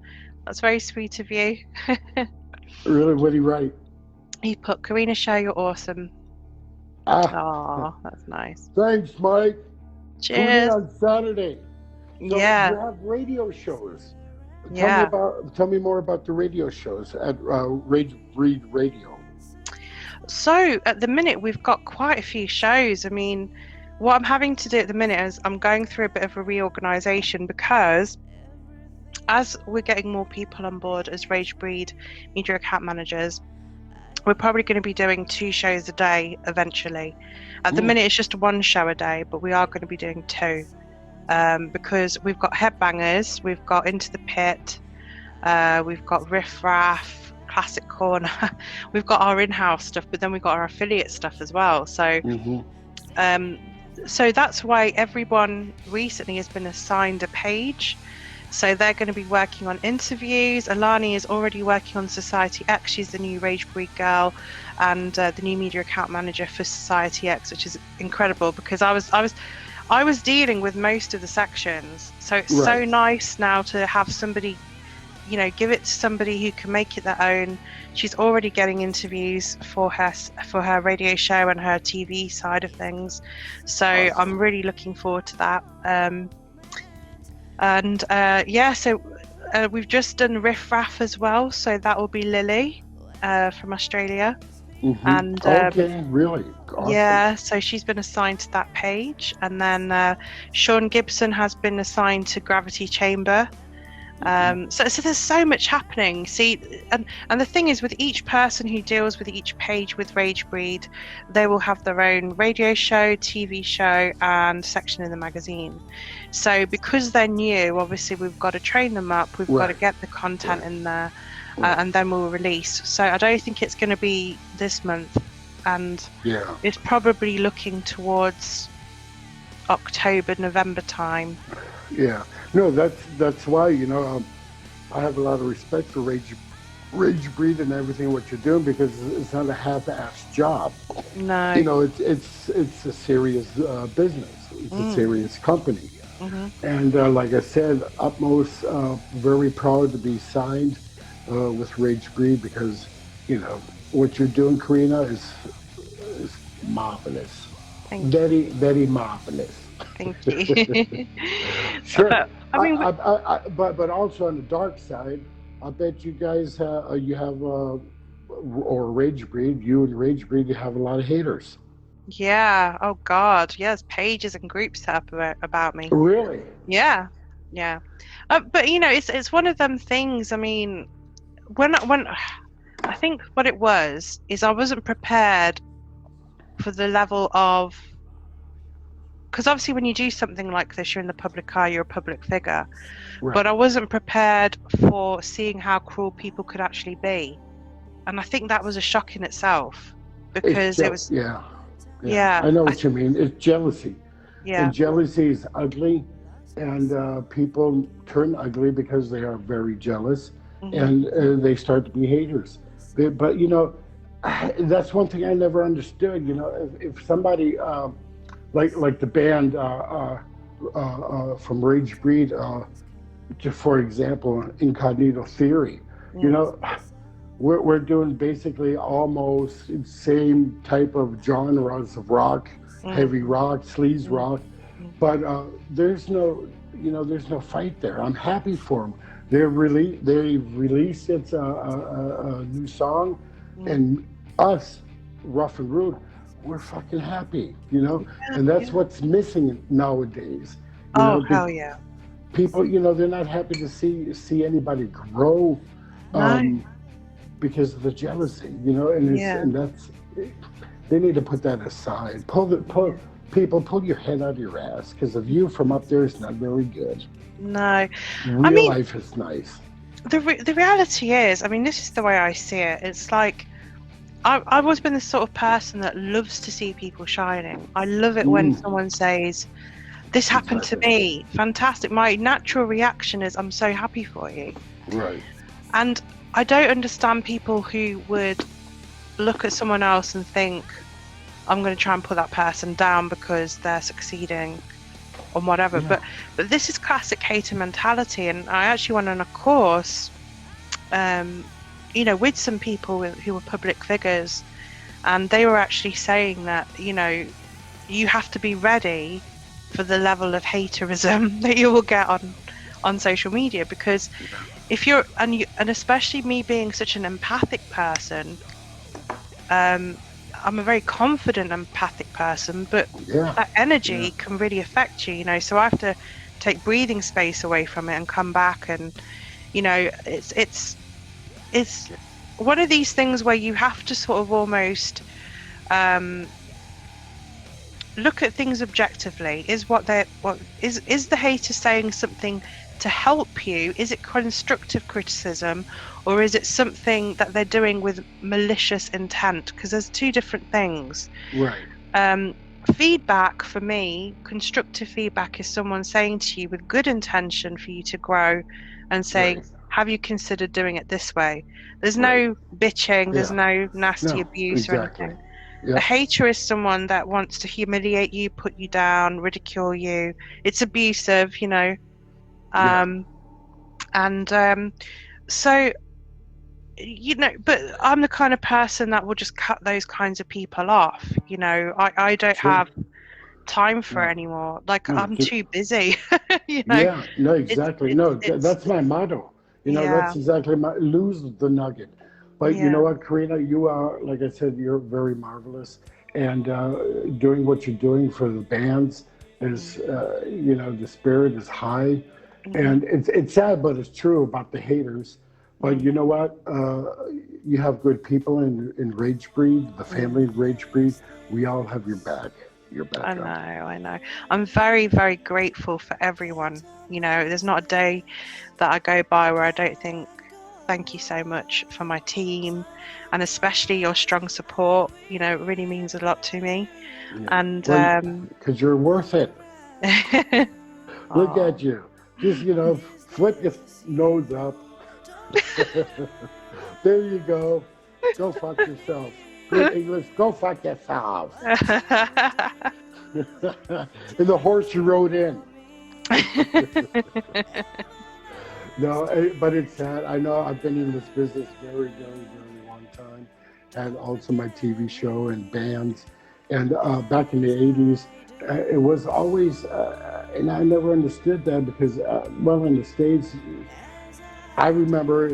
That's very sweet of you. Really, what did he write? He put, "Karina, show you're awesome." Oh, that's nice. Thanks, Mike. Cheers. Tune in on Saturday. So you have radio shows. Tell me more about the radio shows at Ragebreed Radio. So at the minute, we've got quite a few shows. I mean, what I'm having to do at the minute is I'm going through a bit of a reorganization, because as we're getting more people on board as Ragebreed media account managers, we're probably going to be doing 2 shows a day eventually. At the minute, it's just 1 show a day, but we are going to be doing 2. Because we've got Headbangers, we've got Into the Pit, we've got Riff Raff, Classic Corner, we've got our in-house stuff, but then we've got our affiliate stuff as well. So, so that's why everyone recently has been assigned a page. So they're going to be working on interviews. Alani is already working on Society X. She's the new Ragebreed girl, and the new media account manager for Society X, which is incredible, because I was dealing with most of the sections, so it's so nice now to have somebody, give it to somebody who can make it their own. She's already getting interviews for her radio show and her TV side of things, so Awesome. I'm really looking forward to that. So we've just done Riff Raff as well, so that will be Lily from Australia. Mm-hmm. And okay, really? Awesome. Yeah, so she's been assigned to that page, and then Sean Gibson has been assigned to Gravity Chamber. So there's so much happening. See, and the thing is, with each person who deals with each page with Ragebreed, they will have their own radio show, TV show, and section in the magazine. So because they're new, obviously we've got to train them up. We've got to get the content in there, and then we'll release. So I don't think it's going to be this month, and it's probably looking towards October, November time. Yeah, no, that's why, I have a lot of respect for Ragebreed and everything what you're doing, because it's not a half-assed job. No, it's a serious business. It's a serious company. Mm-hmm. And like I said, utmost very proud to be signed with Ragebreed, because what you're doing, Karina, is marvelous. Very, very marvelous. Thank you. Sure. But but also on the dark side, I bet you guys you have or Ragebreed, you and Ragebreed, you have a lot of haters. Yeah. Oh God. Yes. Pages and groups set up about me. Really? Yeah. But it's one of them things. I mean, when I think what it was is I wasn't prepared for the level of. Because obviously when you do something like this, you're in the public eye, you're a public figure. Right. But I wasn't prepared for seeing how cruel people could actually be. And I think that was a shock in itself, because it was... Yeah. I know what you mean. It's jealousy. Yeah. And jealousy is ugly, and people turn ugly because they are very jealous, and they start to be haters. But, that's one thing I never understood. If somebody... Like the band from Ragebreed, for example, Incognito Theory. We're doing basically almost the same type of genres of rock, heavy rock, sleaze rock, but there's no fight there. I'm happy for them. They released it's a new song, and us, Rough and Rude, we're fucking happy, and that's what's missing nowadays. Hell yeah. People, they're not happy to see anybody grow, because of the jealousy, and that's, they need to put that aside. Pull your head out of your ass, because the view from up there is not very good. No. Real life is nice. The reality is, this is the way I see it. It's like, I've always been the sort of person that loves to see people shining. I love it when someone says, this happened to me, fantastic. My natural reaction is, I'm so happy for you. Right. And I don't understand people who would look at someone else and think, I'm going to try and put that person down because they're succeeding or whatever. Yeah. But this is classic hater mentality. And I actually went on a course with some people who were public figures, and they were actually saying that, you have to be ready for the level of haterism that you will get on social media, because if you're, and especially me being such an empathic person, I'm a very confident empathic person, but that energy can really affect you, so I have to take breathing space away from it and come back, and it's one of these things where you have to sort of almost look at things objectively. Is the hater saying something to help you? Is it constructive criticism, or is it something that they're doing with malicious intent? Because there's two different things. Right. Feedback, for me, constructive feedback is someone saying to you with good intention for you to grow and saying, have you considered doing it this way? There's no bitching, there's no nasty abuse or anything. A hater is someone that wants to humiliate you, put you down, ridicule you. It's abusive, So, but I'm the kind of person that will just cut those kinds of people off. I don't have time for anymore. Like, I'm too busy. Yeah, no, it's exactly. it's No, it's that's my motto. yeah, That's exactly lose the nugget. But you know yeah, what, Karina, you are, like I said, you're very marvelous. And doing what you're doing for the bands is, the spirit is high. mm, And it's sad, but it's true about the haters. But mm, you know what? You have good people in Ragebreed, the family mm. of Ragebreed. We all have your I know, backup. I know. I'm very, very grateful for everyone. There's not a day that I go by where I don't think, thank you so much for my team, and especially your strong support. It really means a lot to me. Yeah. And Well, because you're worth it. Look oh, at you. Just, flip your nose up. There you go. Go fuck yourself. Good English. Go fuck yourself. And the horse you rode in. No, but it's sad. I know I've been in this business very, very, very long time. And also my TV show and bands. And back in the 80s, it was always, and I never understood that because, in the States, I remember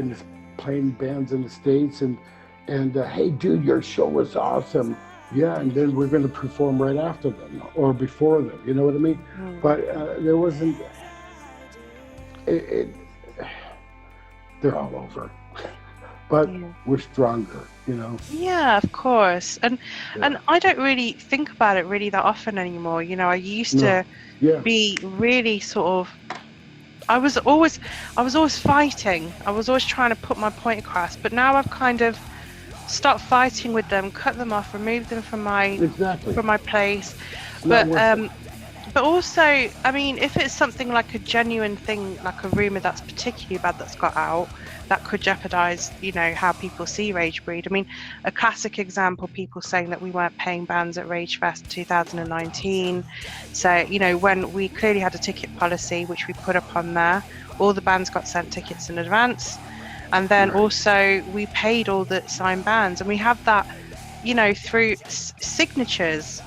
playing bands in the States and hey, dude, your show was awesome. Yeah, and then we're going to perform right after them or before them. You know what I mean? But there wasn't, they're all over. But we're stronger, Yeah, of course. And I don't really think about it really that often anymore. I used to be really sort of, I was always fighting. I was always trying to put my point across. But now I've kind of stopped fighting with them, cut them off, removed them from my place. But also, I mean, if it's something like a genuine thing, like a rumor that's particularly bad that's got out, that could jeopardize, how people see Ragebreed. I mean, a classic example, people saying that we weren't paying bands at Ragefest 2019. So, when we clearly had a ticket policy, which we put up on there, all the bands got sent tickets in advance. And then also we paid all the signed bands, and we have that, through signatures,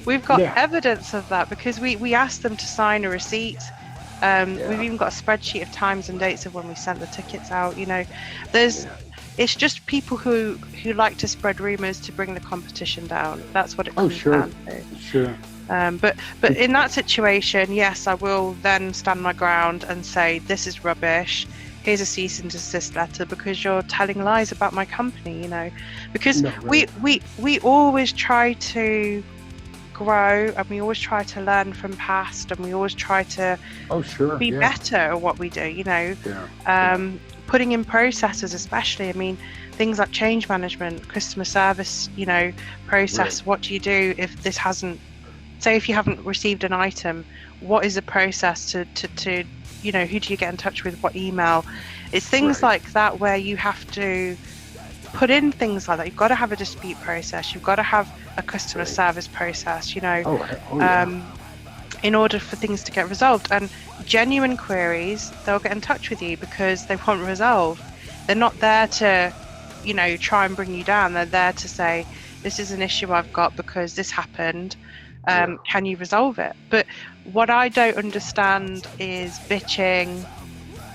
we've got evidence of that because we asked them to sign a receipt. We've even got a spreadsheet of times and dates of when we sent the tickets out. It's just people who like to spread rumors to bring the competition down. That's what it comes down to. Sure. But in that situation, yes, I will then stand my ground and say this is rubbish. Here's a cease and desist letter because you're telling lies about my company. Because we always try to grow, and we always try to learn from past, and we always try to be better at what we do. Putting in processes, especially. I mean, things like change management, customer service. Process. What do you do if this hasn't? Say if you haven't received an item, what is the process to who do you get in touch with? What email? It's things like that where you have to put in things like that. You've got to have a dispute process. You've got to have a customer service process, in order for things to get resolved. And genuine queries, they'll get in touch with you because they want resolved. They're not there to, try and bring you down. They're there to say, this is an issue I've got because this happened. Can you resolve it? But what I don't understand is bitching,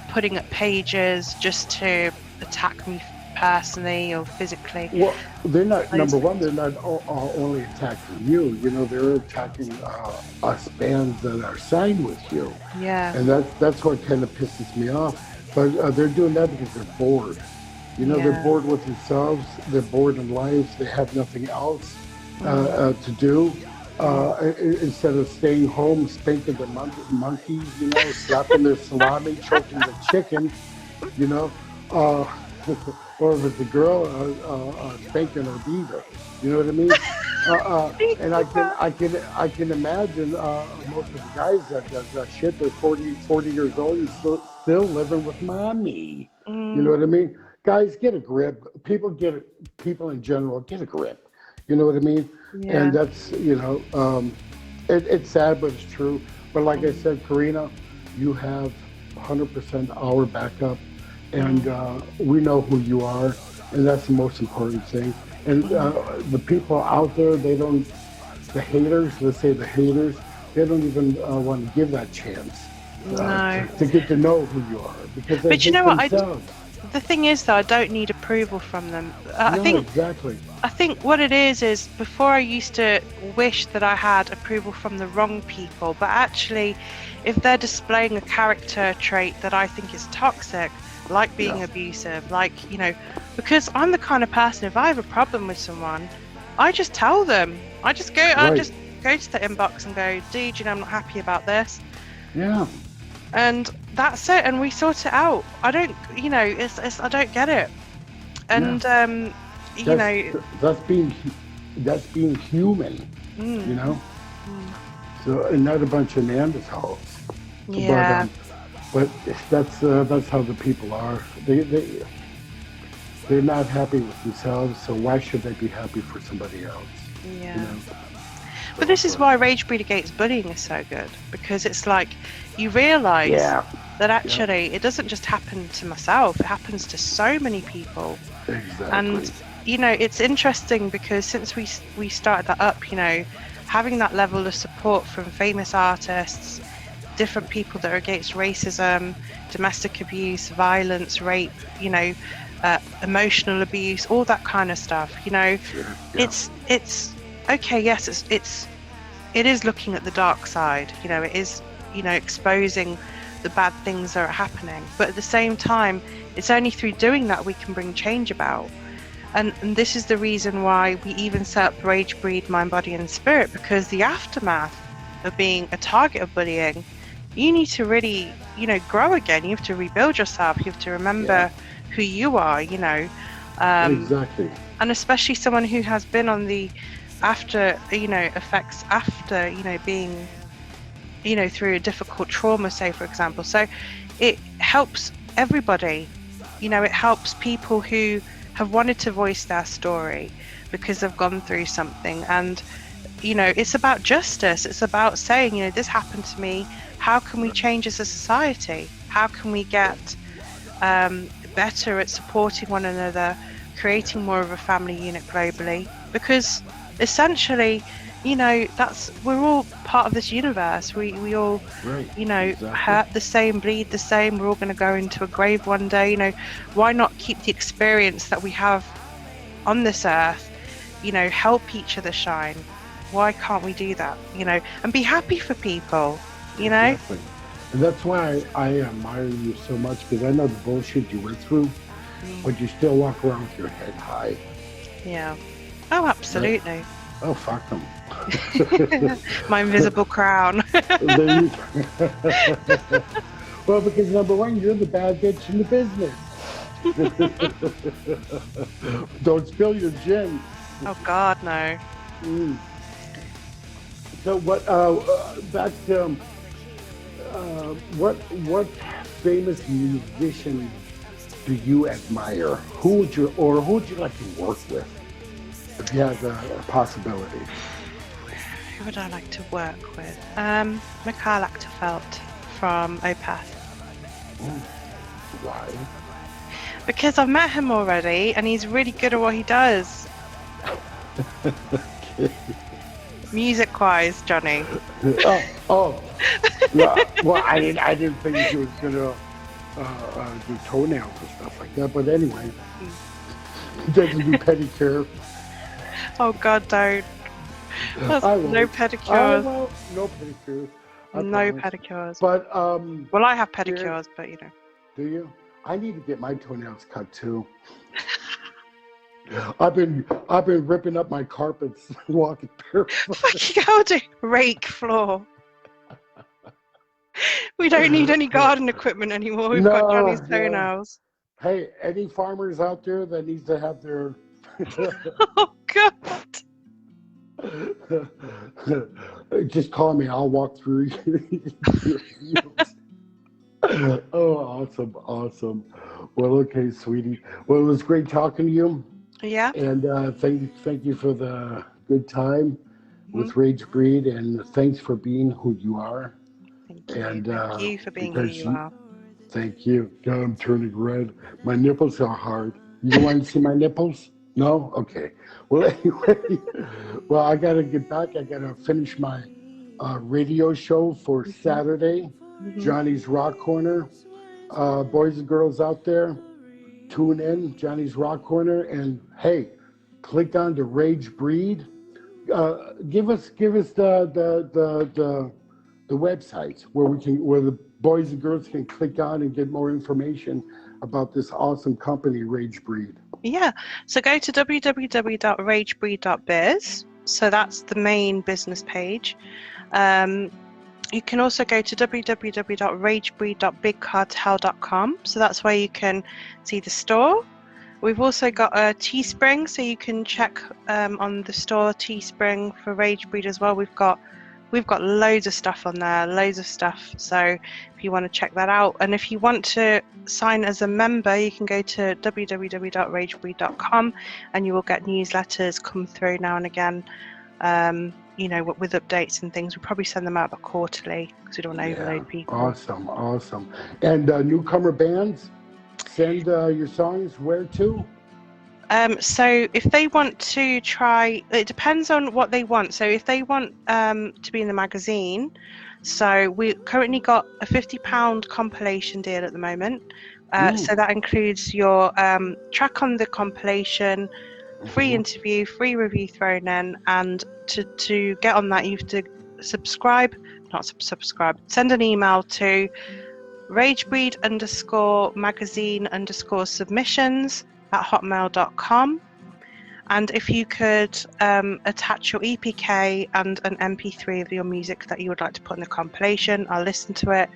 putting up pages just to attack me personally or physically. Well, they're not, number one, they're not only attacking you, they're attacking us bands that are signed with you. Yeah. And that's what kind of pisses me off. But they're doing that because they're bored. They're bored with themselves, they're bored in life, they have nothing else to do. Instead of staying home, spanking the monkeys, slapping their salami, choking the chicken, or if it's a girl, spanking her beaver. You know what I mean? And I can imagine most of the guys that shit. They're 40 years old and still living with mommy. You know what I mean? Guys, get a grip. People in general, get a grip. You know what I mean? Yeah. And that's, it's sad, but it's true. But like I said, Karina, you have 100% our backup. and we know who you are, and that's the most important thing. And the people out there, they don't, the haters, let's say the haters, they don't even want to give that chance No. to get to know who you are, because they But you hate know what? themselves. The thing is, though, I don't need approval from them. I No, think exactly. I think what it is before I used to wish that I had approval from the wrong people, but actually, if they're displaying a character trait that I think is toxic, like being abusive, like, because I'm the kind of person, if I have a problem with someone, I just tell them. I just go to the inbox and go, dude, I'm not happy about this. Yeah. And that's it, and we sort it out. I don't, it's I don't get it. And that's being human, So, and not a bunch of Neanderthals. Yeah. But that's how the people are. They're not happy with themselves, so why should they be happy for somebody else? Yeah. But this is why Ragebreed Against Bullying is so good, because it's like you realise that actually it doesn't just happen to myself, it happens to so many people. Exactly. And it's interesting because since we started that up, having that level of support from famous artists, different people that are against racism, domestic abuse, violence, rape, emotional abuse, all that kind of stuff, it's okay, yes, it is looking at the dark side, it is, exposing the bad things that are happening, but at the same time, it's only through doing that we can bring change about. And this is the reason why we even set up Ragebreed Mind, Body and Spirit, because the aftermath of being a target of bullying, you need to really, grow again. You have to rebuild yourself. You have to remember who you are, Exactly. And especially someone who has been on the after, effects after, being, through a difficult trauma, say, for example. So it helps everybody, it helps people who have wanted to voice their story because they've gone through something. And, it's about justice. It's about saying, this happened to me. How can we change as a society? How can we get better at supporting one another, creating more of a family unit globally? Because essentially, we're all part of this universe. We all, hurt the same, bleed the same. We're all going to go into a grave one day. Why not keep the experience that we have on this earth, help each other shine? Why can't we do that, and be happy for people, Exactly. And that's why I admire you so much, because I know the bullshit you went through, but you still walk around with your head high. Yeah. Oh, absolutely. Right? Oh, fuck them. My invisible crown. Well, because number one, you're the bad bitch in the business. Don't spill your gin. Oh God, no. So what? What famous musician do you admire? Who would you like to work with if you had a possibility? Who would I like to work with? Mikhail Achterfeld from Opeth. Why? Because I've met him already, and he's really good at what he does. Music-wise, Johnny. Oh. Well, I didn't think you was gonna do toenails and stuff like that. But anyway, he doesn't do pedicure. Oh God, don't. No pedicures. No pedicures. No pedicures. But well, I have pedicures, but Do you? I need to get my toenails cut too. I've been ripping up my carpets, walking barefoot. Fucking hell, do rake floor. We don't need any garden equipment anymore. We've got Johnny's toenails. Hey, any farmers out there that needs to have their Oh God. Just call me. I'll walk through. Oh, awesome. Well, okay, sweetie. Well, it was great talking to you. Yeah. And thank you for the good time with Ragebreed, and thanks for being who you are. Thank you for being who you are. Thank you. God, I'm turning red. My nipples are hard. You want to see my nipples? No? Okay. Well, anyway, well, I got to get back. I got to finish my radio show for Saturday, Johnny's Rock Corner. Boys and girls out there, tune in, Johnny's Rock Corner, and hey, click on the Ragebreed. Give us the website where the boys and girls can click on and get more information about this awesome company, Ragebreed. Yeah, so go to www.ragebreed.biz. So that's the main business page. You can also go to www.ragebreed.bigcartel.com. So that's where you can see the store. We've also got a Teespring, so you can check on the store Teespring for Ragebreed as well. We've got loads of stuff on there, loads of stuff. So if you want to check that out, and if you want to sign as a member, you can go to www.ragebreed.com, and you will get newsletters come through now and again. You know, with updates and things. We probably send them out about quarterly because we don't want to overload people. Awesome. And newcomer bands, send your songs where to? So if they want to try, it depends on what they want. So if they want to be in the magazine, so we currently got a £50 compilation deal at the moment. So that includes your track on the compilation, free interview, free review thrown in, and to get on that you have to send an email to ragebreed_magazine_submissions@hotmail.com, and if you could attach your EPK and an MP3 of your music that you would like to put in the compilation, I'll listen to it.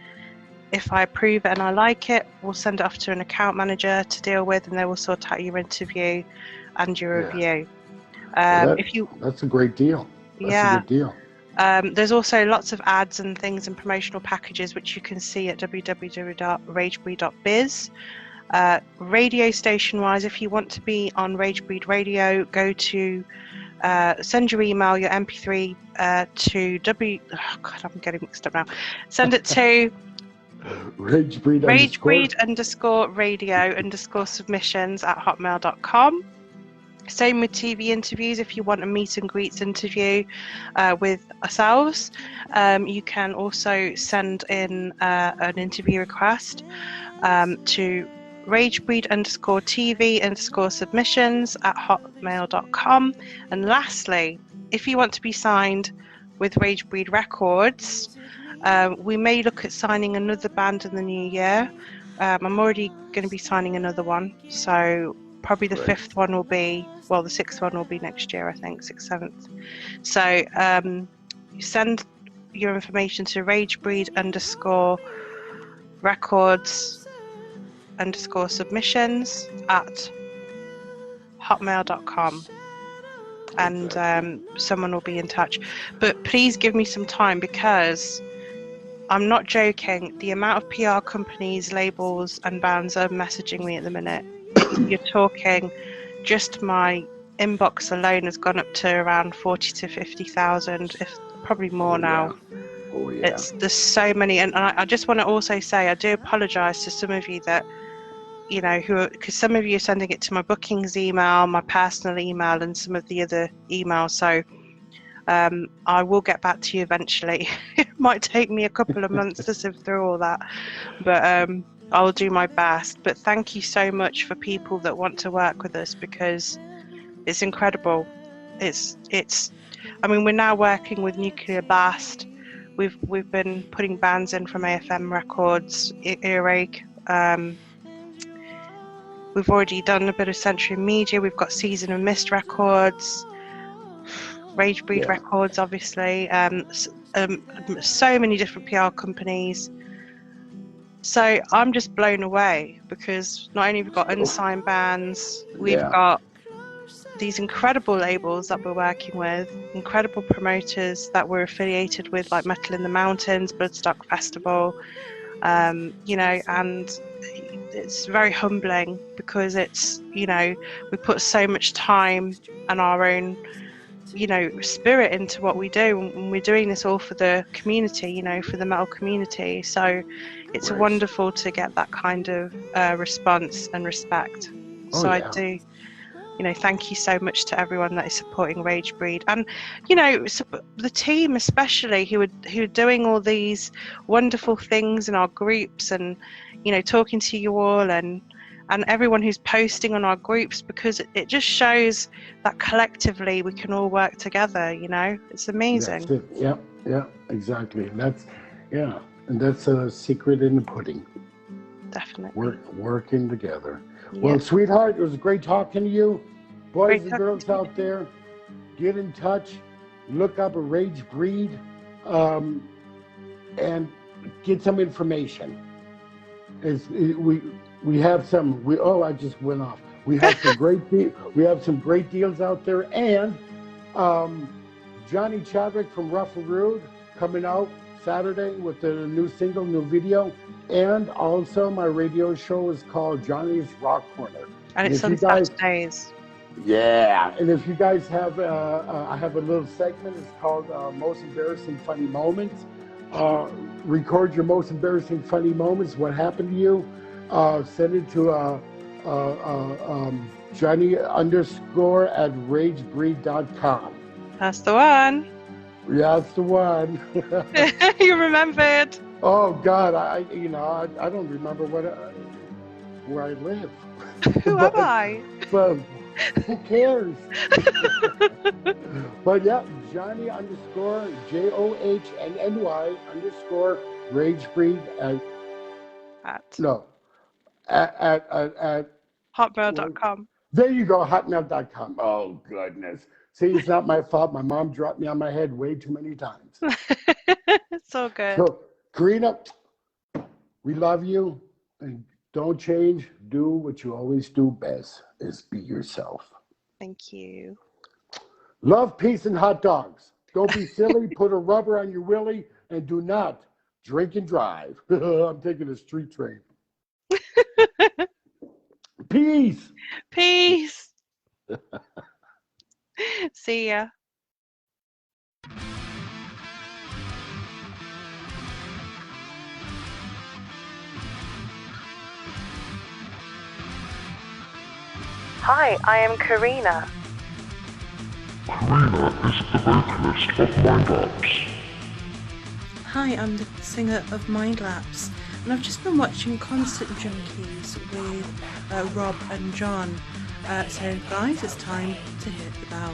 If I approve it and I like it, we'll send it off to an account manager to deal with, and they will sort out your interview and your review. That's a great deal. That's a good deal. There's also lots of ads and things and promotional packages which you can see at www.ragebreed.biz. Radio station wise, if you want to be on Ragebreed Radio, go to send your email, your MP3 to I'm getting mixed up now. Send it to Ragebreed_radio_submissions@hotmail.com. Same with TV interviews. If you want a meet and greets interview with ourselves, you can also send in an interview request to ragebreed_TV_submissions@hotmail.com. And lastly, if you want to be signed with Ragebreed Records, we may look at signing another band in the new year. I'm already going to be signing another one, so probably the fifth one will be, well, the sixth one will be next year, I think, 6th, 7th. So you send your information to ragebreed_records_submissions@hotmail.com, and someone will be in touch. But please give me some time, because I'm not joking, the amount of PR companies, labels and bands are messaging me at the minute. You're talking, just my inbox alone has gone up to around 40 to 50,000, if probably more now. There's so many, and I just want to also say I do apologize to some of you that, you know, because some of you are sending it to my bookings email, my personal email, and some of the other emails. So I will get back to you eventually. It might take me a couple of months to sift through all that, but I'll do my best. But thank you so much for people that want to work with us, because it's incredible. It's I mean, we're now working with Nuclear Blast. We've been putting bands in from AFM Records, Earache. We've already done a bit of Century Media. We've got Season of Mist Records, Ragebreed Records, obviously. So many different PR companies. So I'm just blown away, because not only have we got unsigned bands, we've got these incredible labels that we're working with, incredible promoters that we're affiliated with, like Metal in the Mountains, Bloodstock Festival, you know, and it's very humbling, because it's, you know, we put so much time and our own spirit into what we do, and we're doing this all for the community, for the metal community. So it's wonderful to get that kind of response and respect. Oh, So yeah. I do, thank you so much to everyone that is supporting Ragebreed, and the team especially who are doing all these wonderful things in our groups, and talking to you all, and everyone who's posting on our groups, because it just shows that collectively we can all work together. It's amazing. That's it. Yeah, exactly. And that's a secret in the pudding. Definitely. Working together. Yeah. Well, sweetheart, it was great talking to you. Boys and girls out there, get in touch. Look up a Ragebreed, and get some information. We have some. I just went off. We have some great deals out there, and Johnny Chadwick from Rough and Rude coming out Saturday with the new single, new video, and also my radio show is called Johnny's Rock Corner, and it's on Saturdays. Yeah, and if you guys have, I have a little segment. It's called Most Embarrassing Funny Moments. Record your most embarrassing funny moments. What happened to you? Send it to Johnny_@ragebreed.com. That's the one. Yeah, that's the one. You remembered. Oh God, I don't remember where I live. Who am I? But who cares? But yeah, Johnny_JOHNNY_Ragebreed at hotmail.com. There you go, hotmail.com. Oh goodness. See, it's not my fault. My mom dropped me on my head way too many times. It's all good. So, Karina, we love you, and don't change. Do what you always do best, is be yourself. Thank you. Love, peace, and hot dogs. Don't be silly. Put a rubber on your willy, and do not drink and drive. I'm taking a street train. Peace. Peace. See ya. Hi, I am Karina. Karina is the vocalist of Mindlapse. Hi, I'm the singer of Mindlapse, and I've just been watching Concert Junkies with Rob and John. So guys, it's time to hit the bell.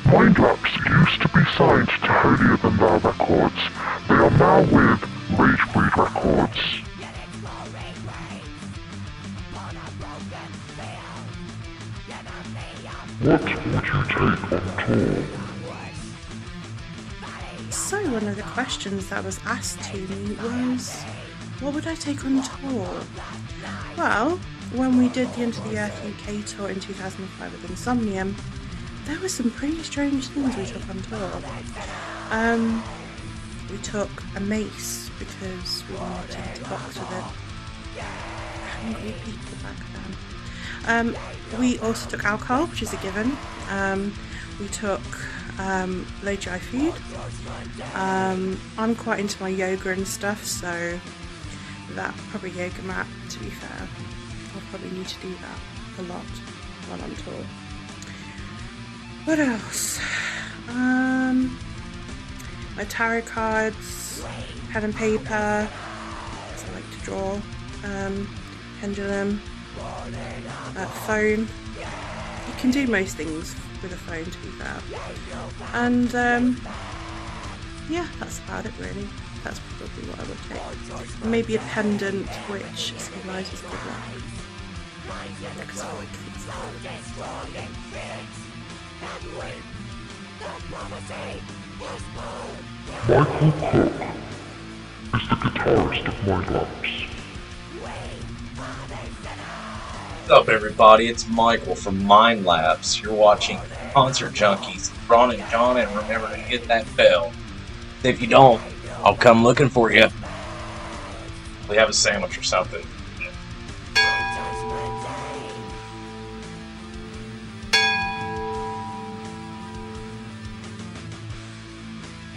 Mindlapse used to be signed to Holier Than Thou Records. They are now with Ragebreed Records. What would you take on tour? So one of the questions that was asked to me was, what would I take on tour? Well, when we did the Into the Earth UK tour in 2005 with Insomnium, there were some pretty strange things we took on tour. We took a mace because we wanted to box with it. Hungry people back then. We also took alcohol, which is a given. We took low GI food. I'm quite into my yoga and stuff, so that probably yoga mat, to be fair. I'll probably need to do that a lot while on tour. What else? My tarot cards, pen and paper, because I like to draw, pendulum, phone. You can do most things with a phone, to be fair. And yeah, that's about it really. That's probably what I would take. Maybe a pendant which symbolises good luck. Because I like things Michael Cook is the guitarist of Mindlapse. What's up, everybody? It's Michael from Mindlapse. You're watching Concert Junkies. Ron and John, and remember to hit that bell. If you don't, I'll come looking for you. We have a sandwich or something.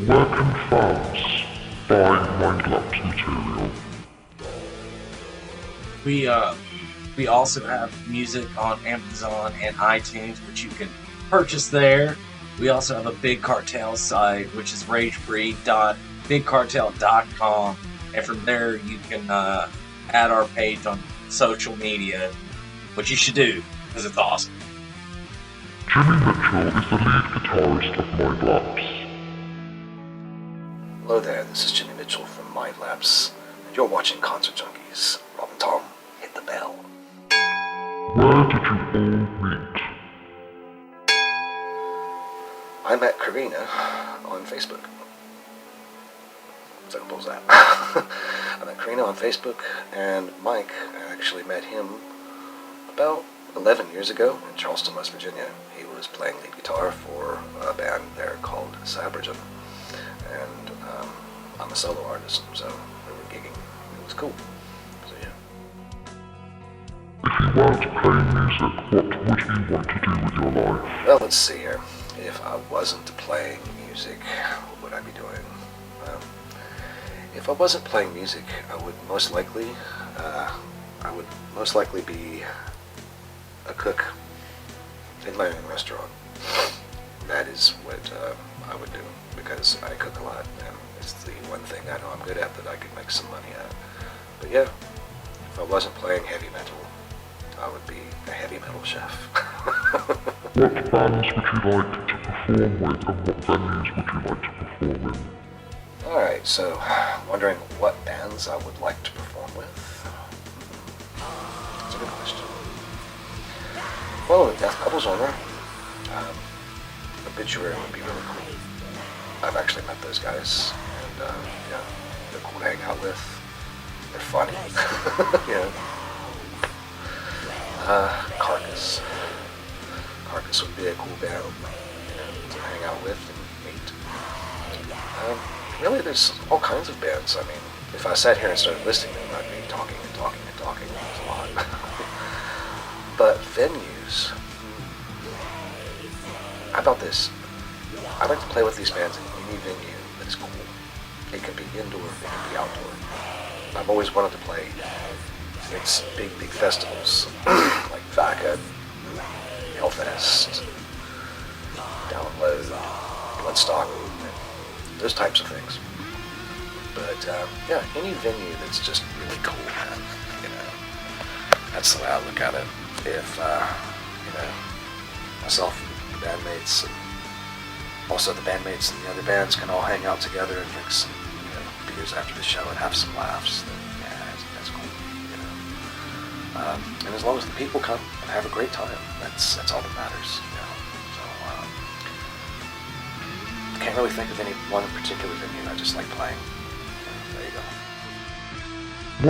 Where can fans buy Mindlapse material? We also have music on Amazon and iTunes, which you can purchase there. We also have a Big Cartel site, which is ragebreed.bigcartel.com, and from there you can add our page on social media, which you should do because it's awesome. Jimi Mitchell is the lead guitarist of Mindlapse. Hello there, this is Jimi Mitchell from Mindlapse, and you're watching Concert Junkies. Rob and Tom, hit the bell. Where did you all meet? I met Karina on Facebook. Simple as that. I met Karina on Facebook, and Mike, I actually met him about 11 years ago in Charleston, West Virginia. He was playing lead guitar for a band there called Sabergen, and I'm a solo artist, so we were gigging. It was cool. So yeah. If you weren't playing music, what would you want to do with your life? Well, let's see here. If I wasn't playing music, what would I be doing? If I wasn't playing music, I would most likely be a cook in my own restaurant. That is what I would do, because I cook a lot, and it's the one thing I know I'm good at that I could make some money at. But yeah, if I wasn't playing heavy metal, I would be a heavy metal chef. What bands would you like to perform with, and what venues would you like to perform in? Alright, so wondering what bands I would like to perform with? That's a good question. Well, the death metal genre, Obituary would be really cool. I've actually met those guys, and yeah, they're cool to hang out with. They're funny. Yeah. Carcass. Carcass would be a cool band, to hang out with and meet. Really, there's all kinds of bands. I mean, if I sat here and started listing them, I'd be talking and talking and talking. There's a lot. But venues. How about this? I like to play with these bands in any venue that is cool. It can be indoor, it can be outdoor. I've always wanted to play. It's big festivals like VACA, Hellfest, Download, Bloodstock, those types of things. But yeah, any venue that's just really cool, man. That's the way I look at it. If myself, the bandmates, and also the bandmates and the other bands can all hang out together and drink some beers after the show and have some laughs, then yeah, that's cool. And as long as the people come and have a great time, that's all that matters. So can't really think of any one particular venue I just like playing. There you go.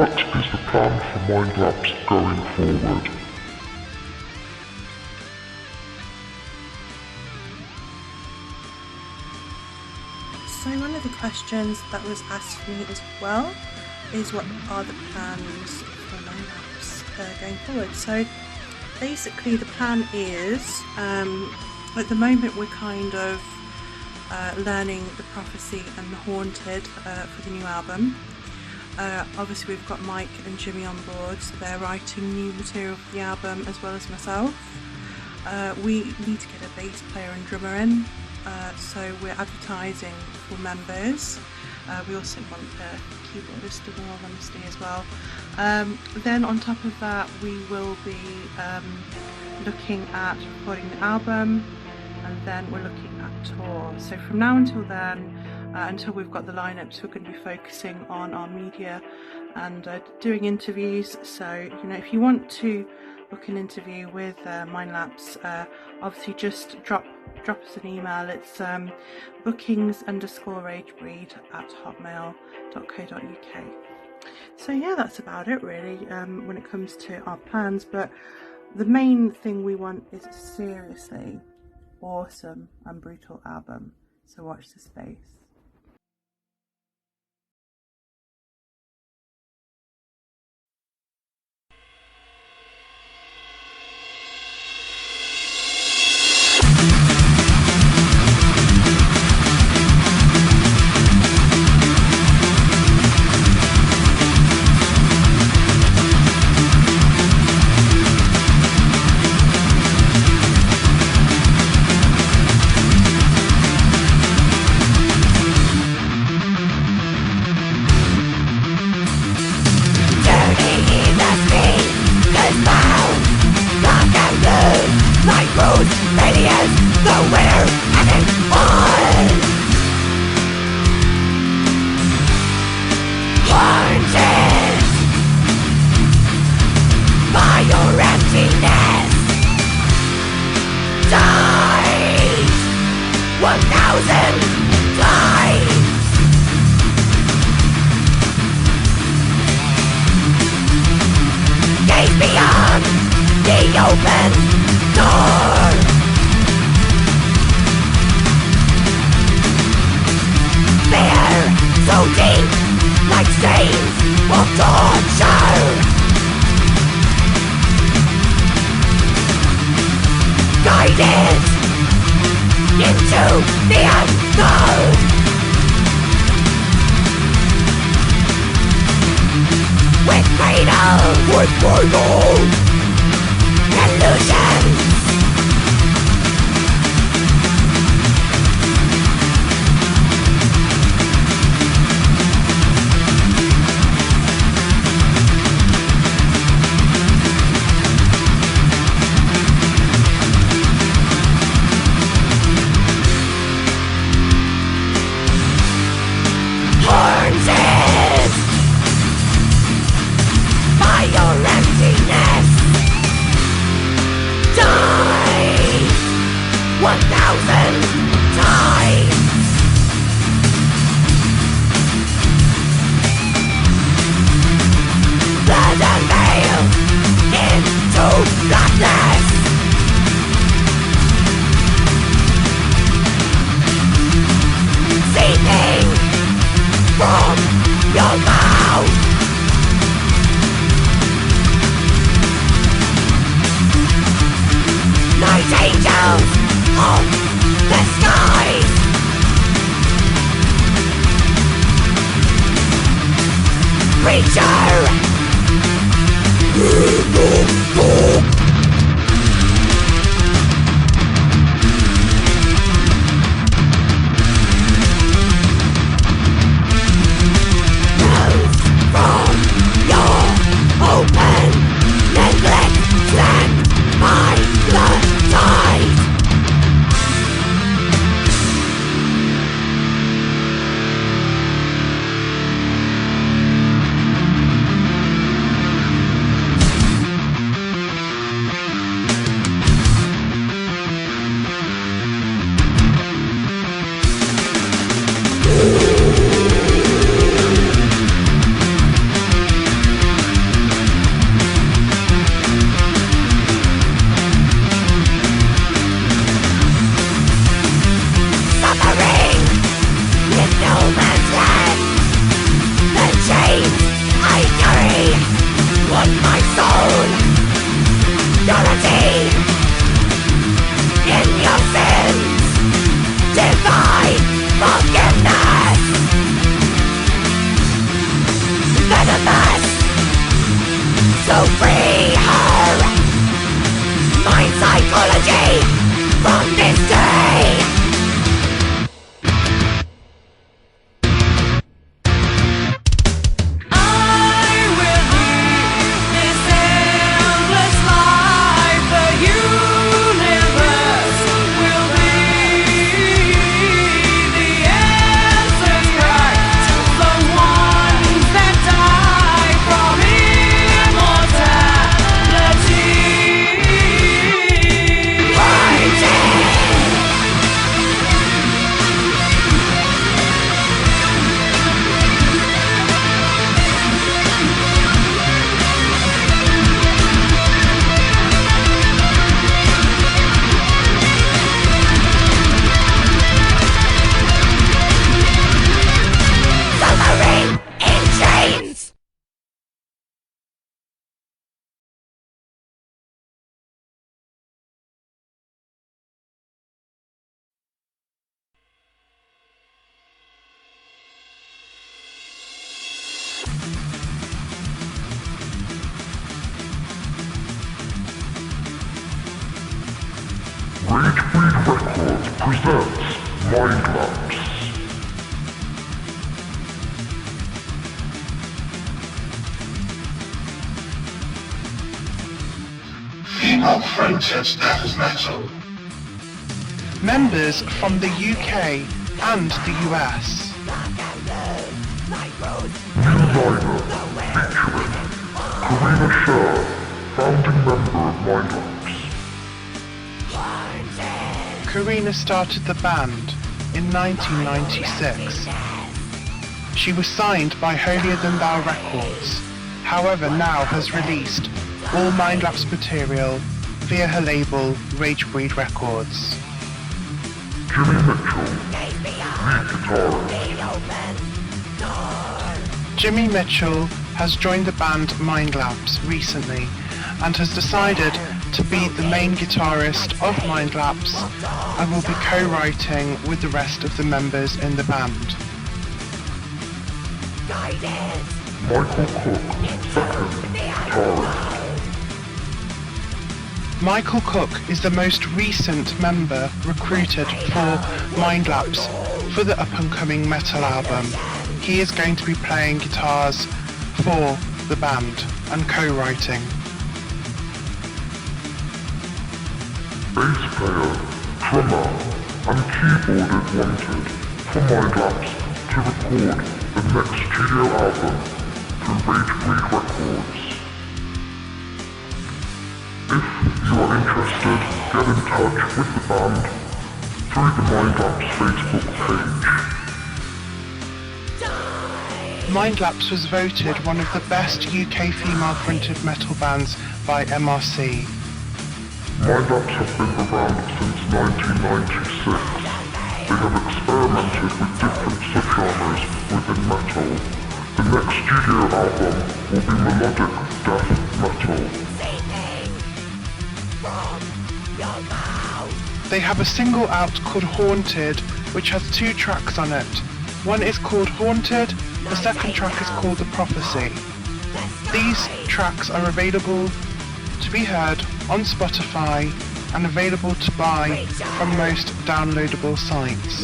What is the plan for Mindlapse going forward? So one of the questions that was asked to me as well is what are the plans for Mindlapse going forward. So basically the plan is, at the moment we're kind of learning the Prophecy and the Haunted for the new album. Obviously we've got Mike and Jimmy on board, so they're writing new material for the album as well as myself. We need to get a bass player and drummer in, so we're advertising for members. We also want a keyboardist in all honesty as well. Then on top of that we will be looking at recording the album, and then we're looking at tour. So from now until then, until we've got the lineups, we're going to be focusing on our media and doing interviews. So if you want to book an interview with Mindlapse, obviously just drop us an email. It's bookings_ragebreed@hotmail.co.uk. So yeah, that's about it really when it comes to our plans. But the main thing we want is a seriously awesome and brutal album. So watch the space. like Bruce Radius, the winner having won. Haunted by your emptiness, died 1,000 times. Gaze beyond the open door. Fear so deep, like stains of torture. Guided into the unknown. With fatal illusions. Haunted by your emptiness, die 1,000 times. Blood unveiled into blackness. Seeping from your mouth. Night angels of the skies. Creature. From your open neglect, stand by the tide. Suffering with no man's land. The chains I carry on my soul. Purity in your sins. Divine forgiveness. Venomous. So free her. Mind psychology from this day. Suffering in chains. Ragebreed Records presents Mindlapse. Members from the UK and the US. New lineup featuring Karina Scher, founding member of Mindlapse. Karina started the band in 1996. She was signed by Holier Than Thou Records, however now has released all Mindlapse material via her label Ragebreed Records. Jimi Mitchell, lead guitarist. Jimi Mitchell has joined the band Mindlapse recently and has decided to be the main guitarist of Mindlapse and will be co-writing with the rest of the members in the band. Michael Cook, second guitarist. Michael Cook is the most recent member recruited for Mindlapse for the up-and-coming metal album. He is going to be playing guitars for the band and co-writing. Bass player, drummer, and keyboardist wanted for Mindlapse to record the next studio album through Ragebreed Records. If you are interested, get in touch with the band through the Mindlapse Facebook page. Mindlapse was voted one of the best UK female-fronted metal bands by MRC. Mindlapse have been around since 1996. They have experimented with different subgenres within metal. The next studio album will be melodic death metal. They have a single out called Haunted, which has 2 tracks on it. One is called Haunted, the second track is called The Prophecy. These tracks are available to be heard on Spotify and available to buy from most downloadable sites.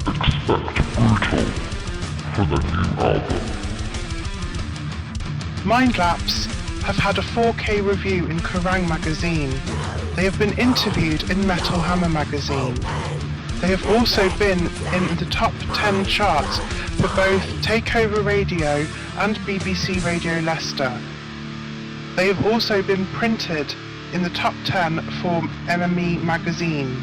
Expect brutal for the new album. Mindlapse have had a 4K review in Kerrang! Magazine. They have been interviewed in Metal Hammer magazine. They have also been in the top 10 charts for both Takeover Radio and BBC Radio Leicester. They have also been printed in the top 10 for NME magazine.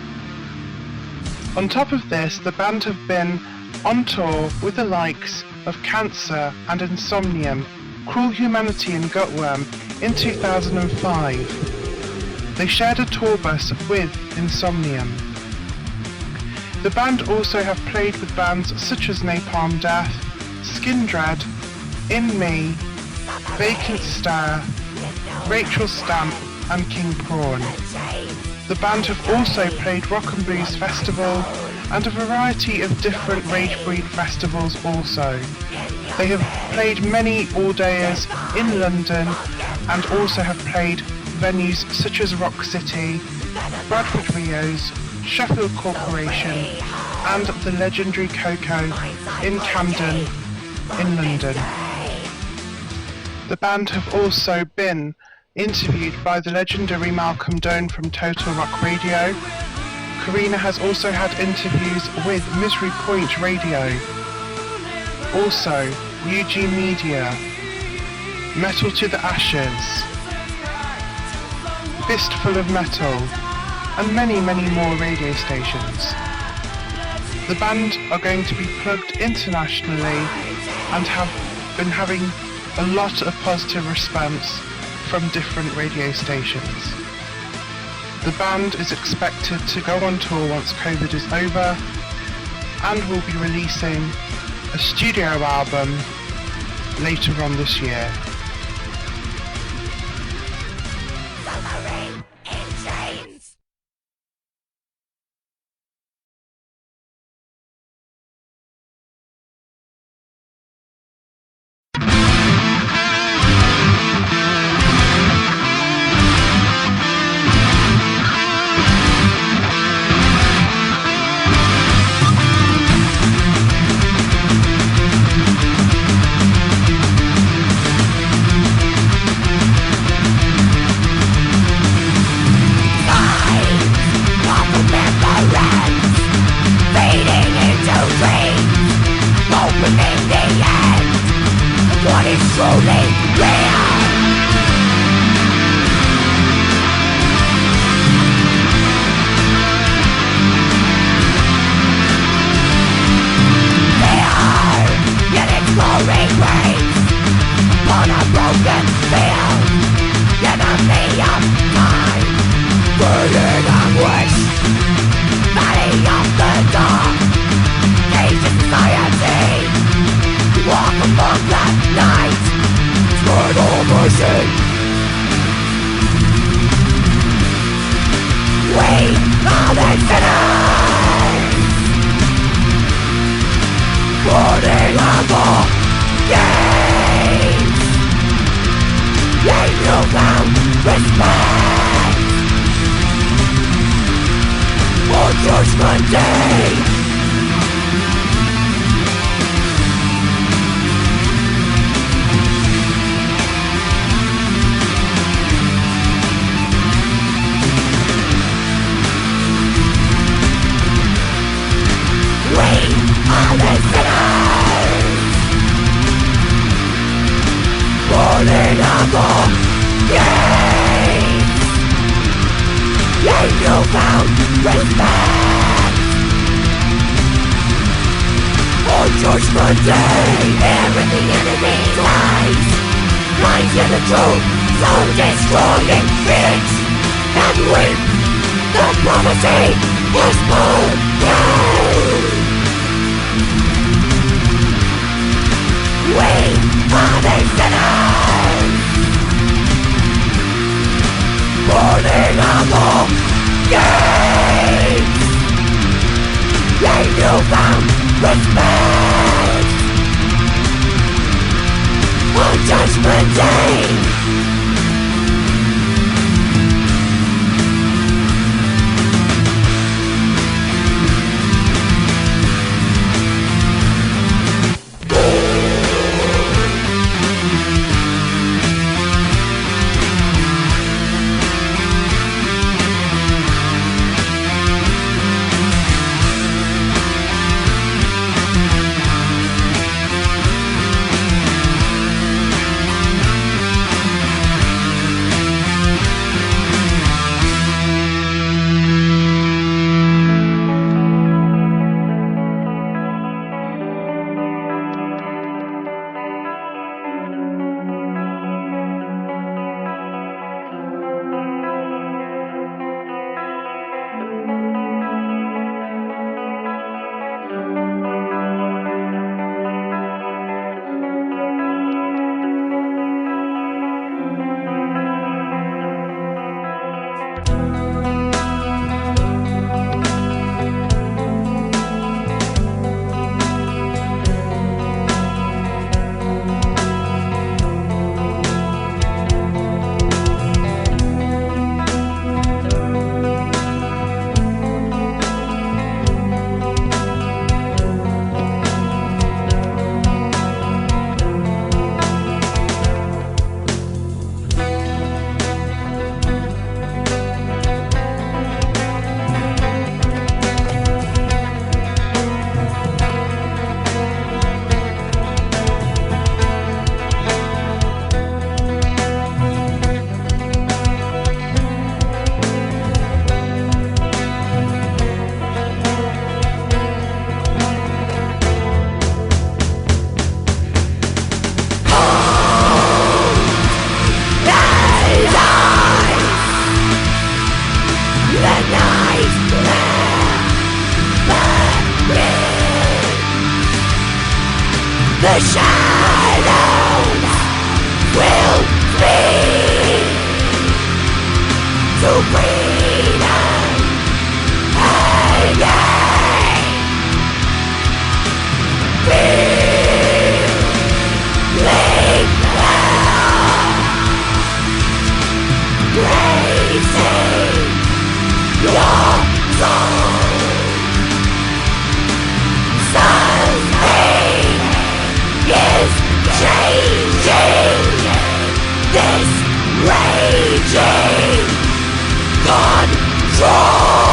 On top of this, the band have been on tour with the likes of Cancer and Insomnium, Cruel Humanity and Gutworm in 2005. They shared a tour bus with Insomnium. The band also have played with bands such as Napalm Death, Skindred, In Me, Vacant Stare, Rachel Stamp and King Prawn. The band have also played Rock and Blues Festival and a variety of different Ragebreed festivals also. They have played many all-dayers in London and also have played venues such as Rock City, Bradford Rios, Sheffield Corporation and the legendary Coco in Camden in London. The band have also been interviewed by the legendary Malcolm Doane from Total Rock Radio. Karina has also had interviews with Misery Point Radio. Also, UG Media, Metal to the Ashes, Fistful of Metal, and many more radio stations. The band are going to be plugged internationally and have been having a lot of positive response from different radio stations. The band is expected to go on tour once COVID is over and will be releasing a studio album later on this year. can feel the enemy of time, burden of wish, valley of the dark, ancient society, walk among that night, eternal mercy. We are the sinners, burning of all gates. Yea, you found respect for Judgment Day. We are the sinners, burning of all gates. Yea, you found respect for Judgment Day. Every the enemy's lies, lies in the truth, so destroying fix and reap the prophecy was born. We are the sinners, burning of all gates. Yea, you found respect on Judgment Day. The shadows will flee to freedom again. Feeling hell, raising your soul. Something is changing. This raging control.